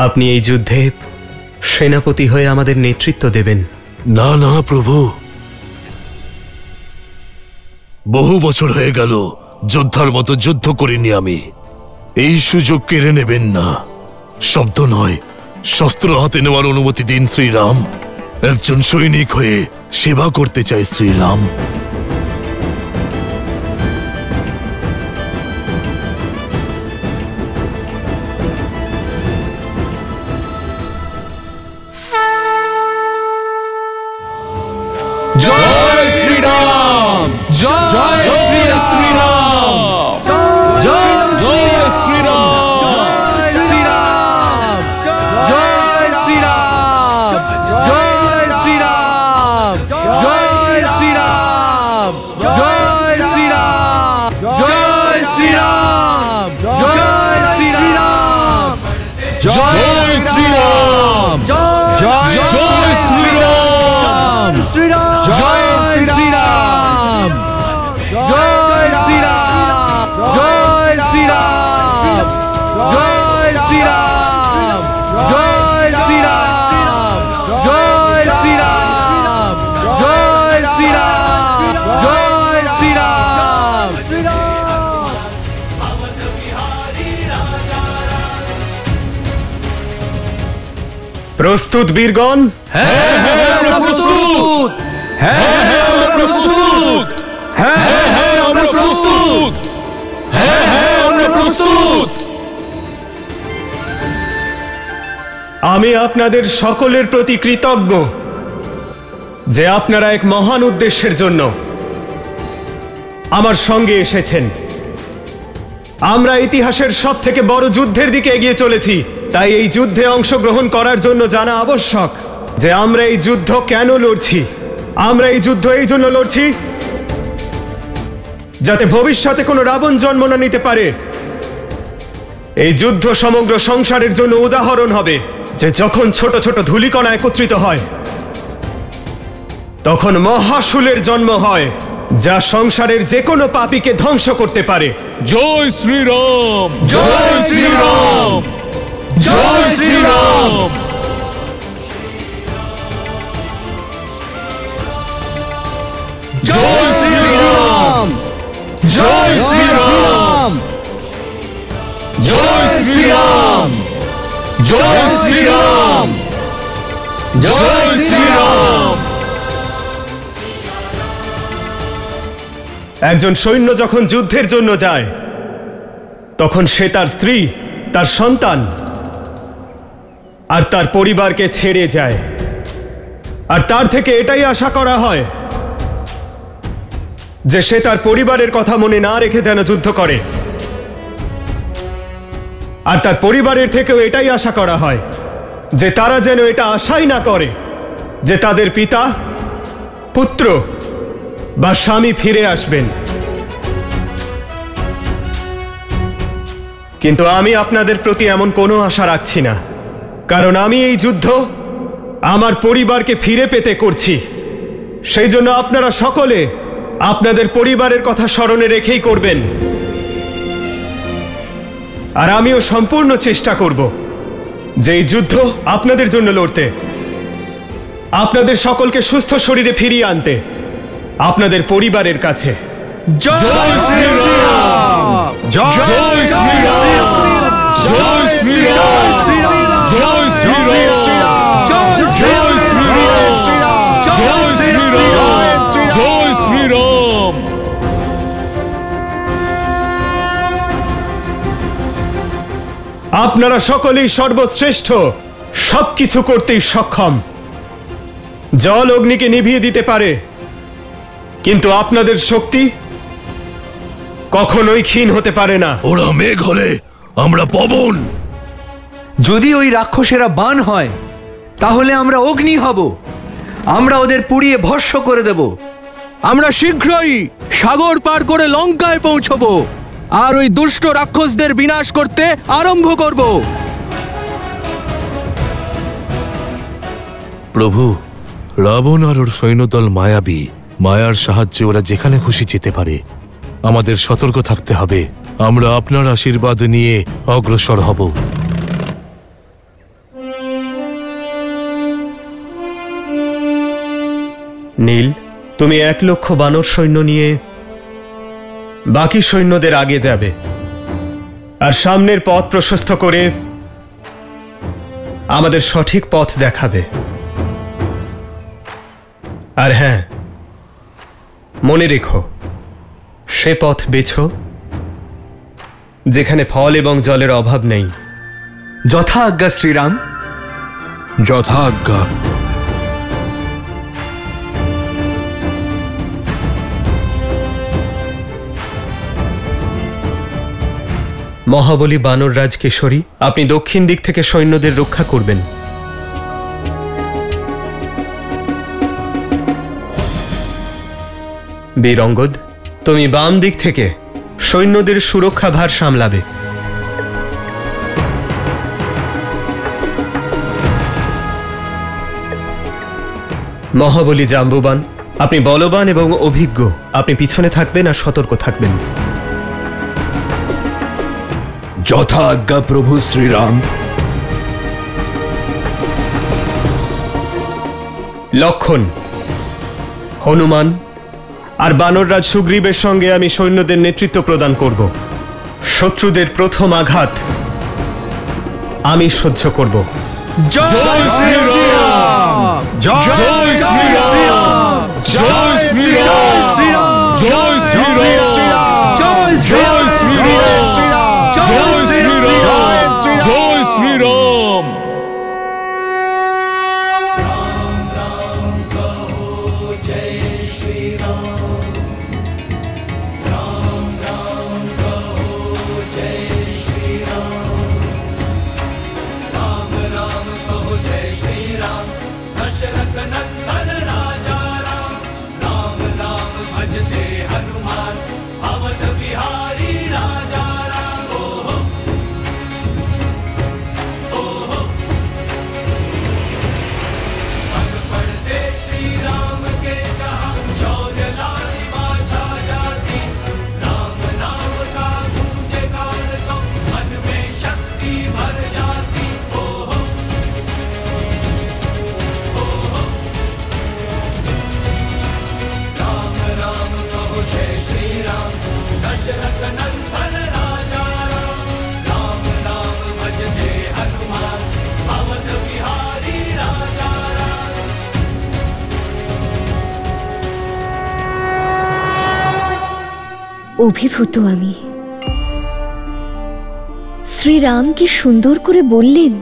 S17: আপনি এই যুদ্ধে সেনাপতি হয়ে আমাদের নেতৃত্ব দেবেন।
S8: না না প্রভু, বহু বছর হয়ে গেল যোদ্ধার মতো যুদ্ধ করিনি আমি। এই সুযোগ কেড়ে নেবেন না। শব্দ নয়, শস্ত্র হাতে নেওয়ার অনুমতি দিন শ্রীরাম। একজন সৈনিক হয়ে সেবা করতে চাই শ্রীরাম।
S14: জয় শ্রীরাম, জয় শ্রীরাম, জয় শ্রীরাম, জয় শ্রীরাম, জয় শ্রীরাম, জয় শ্রীরাম, জয় শ্রীরাম, জয় শ্রীরাম, জয় শ্রীরাম, জয় শ্রীরাম, জয় শ্রীরাম, জয় শ্রীরাম, শ্রীরাম, জয় শ্রীরাম, জয় শ্রীরাম, জয় শ্রীরাম, জয় শ্রীরাম, জয় শ্রীরাম, জয় শ্রীরাম, জয় শ্রীরাম, জয় শ্রীরাম।
S15: প্রস্তুত বীরগণ?
S14: হ্যাঁ হ্যাঁ আমরা প্রস্তুত, হ্যাঁ হ্যাঁ আমরা প্রস্তুত, হ্যাঁ হ্যাঁ আমরা প্রস্তুত, হ্যাঁ হ্যাঁ আমরা প্রস্তুত।
S15: আমি আপনাদের সকলের প্রতি কৃতজ্ঞ যে আপনারা এক মহান উদ্দেশ্যের জন্য আমার সঙ্গে এসেছেন। আমরা ইতিহাসের সব থেকে বড় যুদ্ধের দিকে এগিয়ে চলেছি, তাই এই যুদ্ধে অংশগ্রহণ করার জন্য জানা আবশ্যক যে আমরা এই যুদ্ধ কেন লড়ছি। আমরা এই যুদ্ধ এই জন্য লড়ছি যাতে ভবিষ্যতে কোনো রাবণ জন্ম না নিতে পারে। এই যুদ্ধ সমগ্র সংসারের জন্য উদাহরণ হবে যে যখন ছোট ছোট ধূলিকণা একত্রিত হয় তখন মহাশূলের জন্ম হয়, যা সংসারের যে কোনো পাপীকে ধ্বংস করতে পারে।
S14: জয় শ্রীরাম, জয় শ্রীরাম, জয় শ্রীরাম, জয় শ্রীরাম, জয় শ্রীরাম, জয় শ্রীরাম, জয় শ্রীরাম, জয় শ্রীরাম।
S15: একজন সৈন্য যখন যুদ্ধের জন্য যায় তখন সে তার স্ত্রী, তার সন্তান আর তার পরিবারকে ছেড়ে যায়, আর তার থেকে এটাই আশা করা হয় যে সে তার পরিবারের কথা মনে না রেখে যেন যুদ্ধ করে। আর তার পরিবারের থেকেও এটাই আশা করা হয় যে তারা যেন এটা আশাই না করে যে তাদের পিতা, পুত্র বা স্বামী ফিরে আসবেন। কিন্তু আমি আপনাদের প্রতি এমন কোনো আশা রাখছি না, কারণ আমি এই যুদ্ধ আমার পরিবারকে ফিরে পেতে করছি। সেই জন্য আপনারা সকলে আপনাদের পরিবারের কথা স্মরণে রেখেই করবেন। আর আমিও সম্পূর্ণ চেষ্টা করব যে এই যুদ্ধ আপনাদের জন্য লড়তে, আপনাদের সকলকে সুস্থ শরীরে ফিরিয়ে আনতে আপনাদের পরিবারের কাছে।
S9: জয় শ্রীরাম! জয় শ্রীরাম! জয় শ্রীরাম! জয় শ্রীরাম! জয় শ্রীরাম! জয় শ্রীরাম! জয় শ্রীরাম!
S15: আপনারা সকলেই সর্বশ্রেষ্ঠ, সবকিছু করতেই সক্ষম। জল অগ্নিকে নিভিয়ে দিতে পারে, কিন্তু আপনাদের শক্তি কখনোই ক্ষীণ হতে পারে না।
S14: ওরা মেঘ হলে আমরা পবন।
S13: যদি ওই রাক্ষসেরা বান হয় তাহলে আমরা অগ্নি হব। আমরা ওদের পুড়িয়ে ভস্ম করে দেব।
S16: আমরা শীঘ্রই সাগর পার করে লঙ্কায় পৌঁছবো আর ওই দুষ্ট রাক্ষসদের বিনাশ করতে আরম্ভ করব।
S11: প্রভু, রাবণ আর ওর সৈন্যদল মায়াবী। মায়ার সাহায্যে ওরা যেখানে খুশি যেতে পারে। আমাদের সতর্ক থাকতে হবে। আমরা আপনার আশীর্বাদ নিয়ে অগ্রসর হব।
S15: নীল, তুমি 1 লক্ষ বানর সৈন্য নিয়ে বাকি সৈন্যদের আগে যাবে আর সামনের পথ প্রশস্ত করে আমাদের সঠিক পথ দেখাবে। আর হ্যাঁ, মনে রেখো, সে পথ বেছো যেখানে ফল এবং জলের অভাব নেই।
S13: যথা আজ্ঞা শ্রীরাম।
S16: যথা আজ্ঞা।
S15: মহাবলী বানররাজ কেশরী, আপনি দক্ষিণ দিক থেকে সৈন্যদের রক্ষা করবেন। বীর অঙ্গদ, তুমি বাম দিক থেকে সৈন্যদের সুরক্ষা ভার সামলাবে। মহাবলী জাম্বুবান, আপনি বলবান এবং অভিজ্ঞ। আপনি পিছনে থাকবেন আর সতর্ক থাকবেন।
S14: যথা আজ্ঞা প্রভু শ্রীরাম।
S15: লক্ষণ, হনুমান আর বানররাজ সুগ্রীবের সঙ্গে আমি সৈন্যদের নেতৃত্ব প্রদান করব। শত্রুদের প্রথম আঘাত আমি সহ্য করব।
S9: জয় শ্রীরাম! জয় শ্রীরাম! জয় শ্রীরাম! জয় শ্রীরাম! জয় শ্রীরাম! জয় শ্রীরাম! জয় শ্রীরাম!
S6: অভিভূত আমি। শ্রীরাম কি সুন্দর করে বললেন,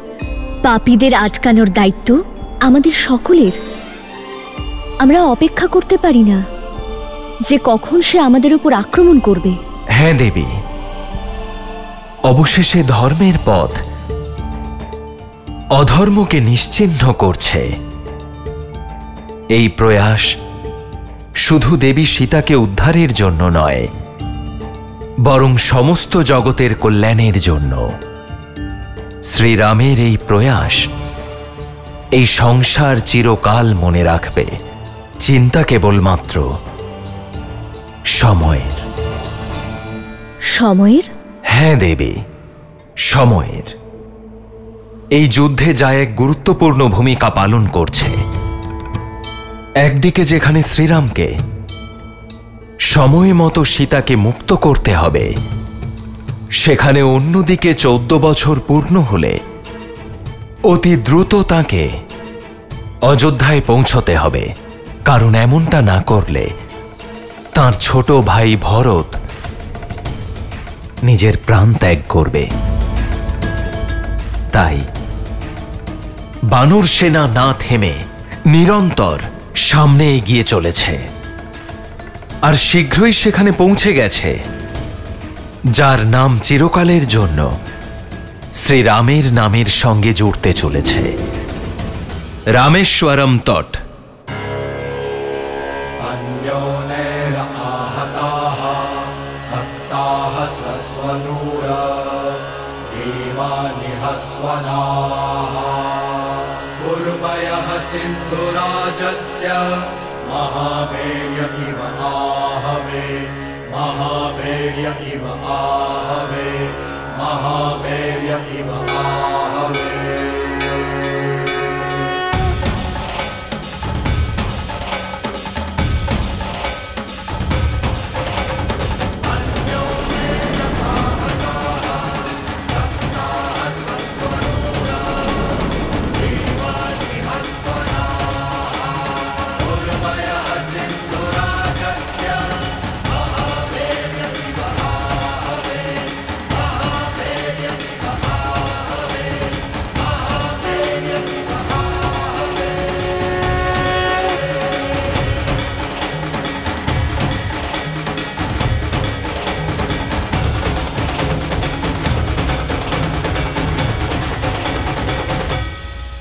S6: পাপীদের আটকানোর দায়িত্ব আমাদের সকলের। আমরা অপেক্ষা করতে পারি না যে কখন সে আমাদের উপর আক্রমণ করবে।
S2: হ্যাঁ দেবী,
S18: অবশেষে ধর্মের পথ অধর্মকে নিশ্চিহ্ন করছে। এই প্রয়াস শুধু দেবী সীতাকে উদ্ধারের জন্য নয়, বরং সমস্ত জগতের কল্যাণের জন্য। শ্রীরামের এই প্রয়াস এই সংসার চিরকাল মনে রাখবে। চিন্তা কেবলমাত্র সময়ের।
S6: সময়ের?
S18: হ্যাঁ দেবী, সময়ের। এই যুদ্ধে যা এক গুরুত্বপূর্ণ ভূমিকা পালন করছে। একদিকে যেখানে শ্রীরামকে সময় মতো সীতাকে মুক্ত করতে হবে, সেখানে অন্যদিকে 14 বছর পূর্ণ হলে অতি দ্রুত তাকে অযোধ্যায় পৌঁছতে হবে। কারণ এমনটা না করলে তার ছোট ভাই ভরত নিজের প্রাণ ত্যাগ করবে। তাই বানর সেনা না থেমে নিরন্তর সামনে এগিয়ে চলেছে, আর শীঘ্রই সেখানে পৌঁছে গেছে যার নাম চিরকালের জন্য শ্রীরামের নামের সঙ্গে জুড়তে চলেছে, রামেশ্বরম তট।
S3: सिन्धुराजस्य महाभैर्य इव आहवे महाभैर्य इव आहवे महाभैर्य इव आहवे।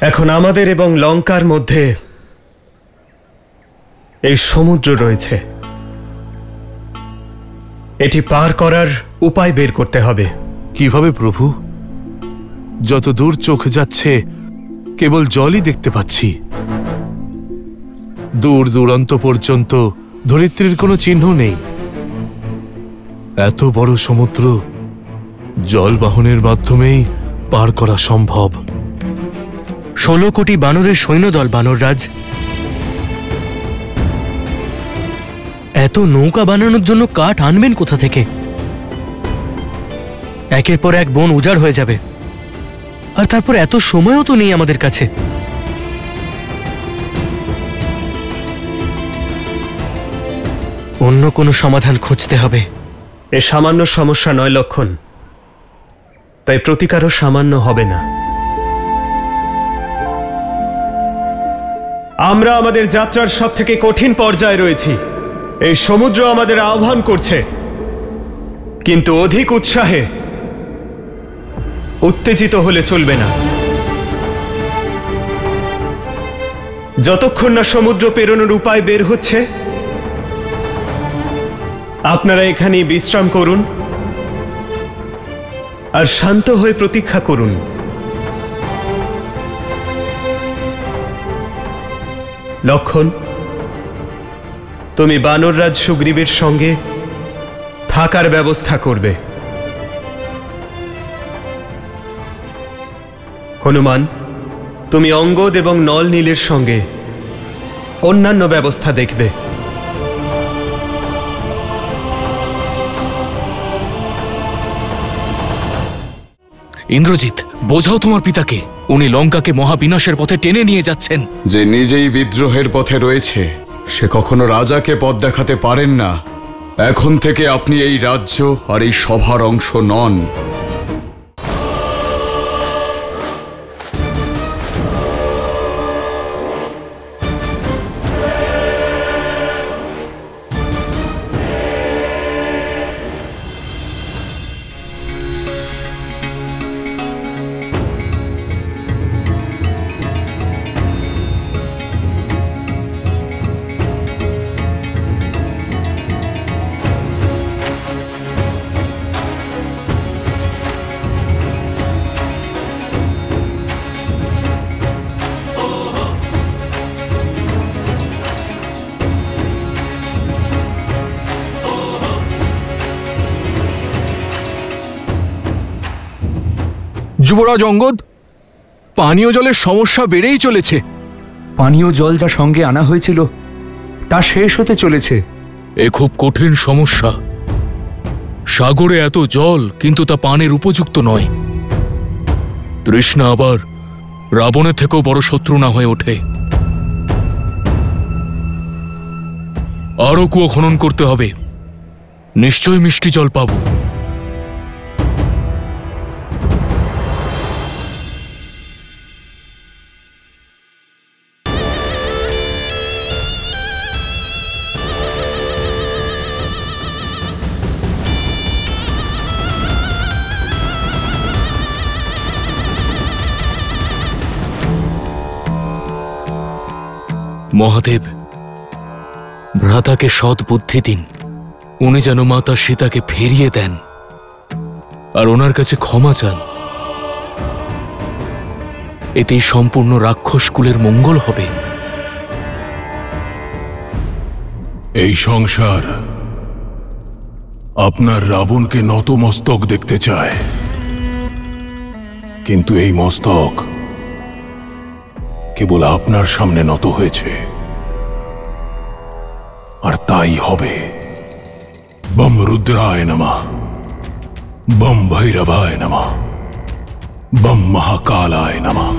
S17: এখন আমাদের এবং লঙ্কার মধ্যে এই সমুদ্র রয়েছে। এটি পার করার উপায় বের করতে হবে।
S11: কিভাবে প্রভু? যত দূর চোখ যাচ্ছে কেবল জলই দেখতে পাচ্ছি। দূর দূরান্ত পর্যন্ত ধরিত্রীর কোনো চিহ্ন নেই। এত বড় সমুদ্র জল বাহনের মাধ্যমেই পার করা সম্ভব।
S13: 16 কোটি বানরের সৈন্যদল বানররাজ। এত নৌকা বানানোর জন্য কাঠ আনবেন কোথা থেকে? একের পর এক বন উজাড় হয়ে যাবে, আর তারপর এত সময়ও তো নেই আমাদের কাছে। অন্য কোনো সমাধান খুঁজতে হবে।
S17: এ সামান্য সমস্যা নয় লক্ষণ, তাই প্রতিকারও সামান্য হবে না। আমরা আমাদের যাত্রার সবথেকে কঠিন পর্যায়ে রয়েছি। এই সমুদ্র আমাদের আহ্বান করছে, কিন্তু অধিক উৎসাহে উত্তেজিত হলে চলবে না। যতক্ষণ না সমুদ্র পেরোনোর উপায় বের হচ্ছে, আপনারা এখানে বিশ্রাম করুন আর শান্ত হয়ে প্রতীক্ষা করুন। লক্ষণ, তুমি বানররাজ সুগ্রীবের সঙ্গে থাকার ব্যবস্থা করবে। হনুমান, তুমি অঙ্গদ এবং নল নীলের সঙ্গে অন্যান্য ব্যবস্থা দেখবে।
S4: ইন্দ্রজিৎ, বোঝাও তোমার পিতাকে, উনি লঙ্কাকে মহাবিনাশের পথে টেনে নিয়ে যাচ্ছেন।
S1: যে নিজেই বিদ্রোহের পথে রয়েছে সে কখনো রাজাকে পথ দেখাতে পারেন না। এখন থেকে আপনি এই রাজ্য আর এই সভার অংশ নন।
S13: যুবরাজ অঙ্গদ, পানীয় জলের সমস্যা বেড়েই চলেছে।
S7: পানীয় জল যা সঙ্গে আনা হয়েছিল তা শেষ হতে চলেছে।
S4: এ খুব কঠিন সমস্যা। সাগরে এত জল, কিন্তু তা পানের উপযুক্ত নয়। তৃষ্ণা আবার রাবণের থেকেও বড় শত্রু না হয়ে ওঠে। আরো কুয়ো খনন করতে হবে, নিশ্চয়ই মিষ্টি জল পাবো। মহাদেব, ভ্রাতাকে সৎ বুদ্ধি দিন। উনি যেন মাতা সীতাকে ফিরিয়ে দেন আর ওনার কাছে ক্ষমা চান। এতেই সম্পূর্ণ রাক্ষস কুলের মঙ্গল হবে।
S9: এই সংসার আপনার রাবণকে নতমস্তক দেখতে চায়, কিন্তু এই মস্তক কেবল আপনার সামনে নত হয়েছে, আর তাই হবে। বম রুদ্রায় নমঃ, বম ভৈরবায় নমঃ, বম মহাকালায় নমঃ।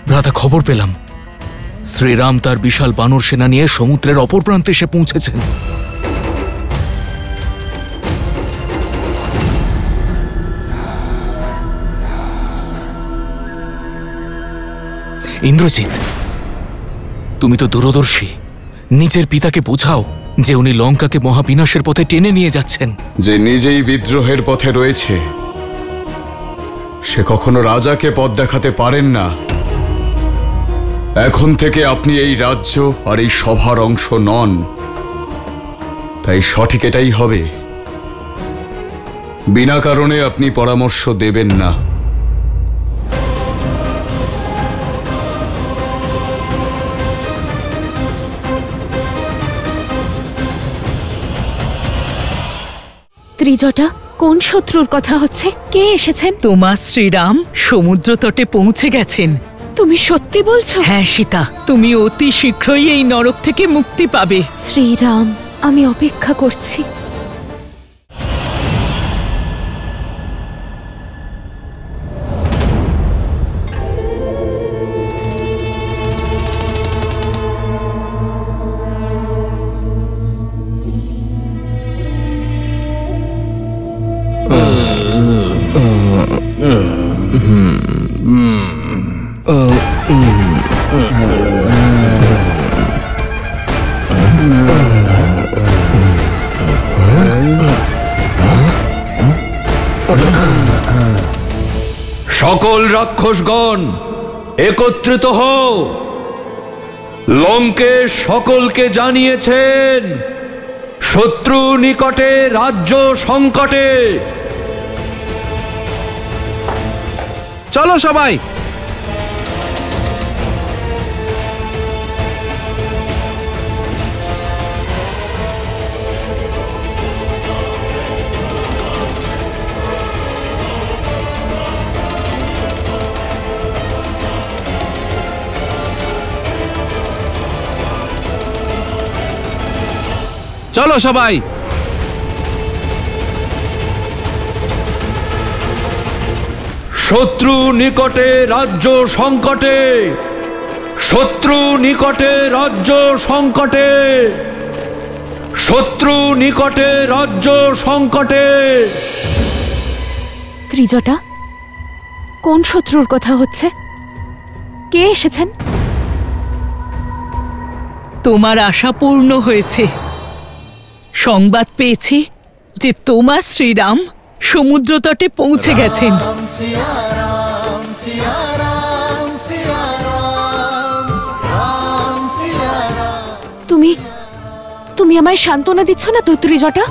S4: ভ্রাতা খবর পেলাম, শ্রীরাম তার বিশাল বানর সেনা নিয়ে সমুদ্রের অপর প্রান্তে এসে পৌঁছেছেন। ইন্দ্রজিৎ, তুমি তো দূরদর্শী, নিজের পিতাকে বোঝাও যে উনি লঙ্কাকে মহাবিনাশের পথে টেনে নিয়ে যাচ্ছেন।
S1: যে নিজেই বিদ্রোহের পথে রয়েছে, সে কখনো রাজাকে পথ দেখাতে পারেন না। এখন থেকে আপনি এই রাজ্য আর এই সভার অংশ নন, তাই সঠিক এটাই হবে। বিনা কারণে আপনি পরামর্শ দেবেন না।
S6: ত্রিজটা, কোন শত্রুর কথা হচ্ছে? কে এসেছেন?
S5: তোমার শ্রীরাম সমুদ্র তটে পৌঁছে গেছেন।
S6: তুমি সত্যি বলছো?
S5: হ্যাঁ সীতা, তুমি অতি শীঘ্রই এই নরক থেকে মুক্তি পাবে।
S6: শ্রীরাম, আমি অপেক্ষা করছি।
S14: সকল রাক্ষসগণ একত্রিত হও। লঙ্কেশ সকলকে জানিয়েছেন শত্রু নিকটে রাজ্য সংকটে।
S13: চলো সবাই। চলো সবাই।
S14: শত্রু নিকটে রাজ্য সংকটে, শত্রু নিকটে রাজ্য সংকটে, শত্রু নিকটে রাজ্য সংকটে।
S6: ত্রিজটা, কোন শত্রুর কথা হচ্ছে? কে এসেছেন?
S5: তোমার আশা পূর্ণ হয়েছে। সংবাদ পেয়েছি যে তোমার শ্রীরাম সমুদ্র তটে পৌঁছে গেছেন।
S6: তুমি আমায় সান্ত্বনা দিচ্ছ না তো ত্রিজটা?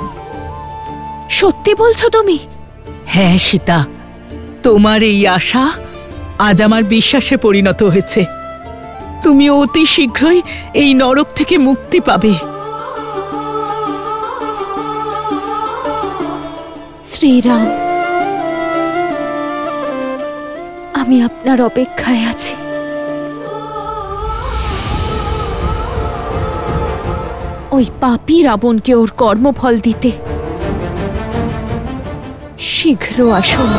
S6: সত্যি বলছো তুমি?
S5: হ্যাঁ সীতা, তোমার এই আশা আজ আমার বিশ্বাসে পরিণত হয়েছে। তুমি অতি শীঘ্রই এই নরক থেকে মুক্তি পাবে।
S6: শ্রীরাম, আমি আপনার অপেক্ষায় আছি। ওই পাপী রাবণকে ওর কর্মফল দিতে শীঘ্র আসুন।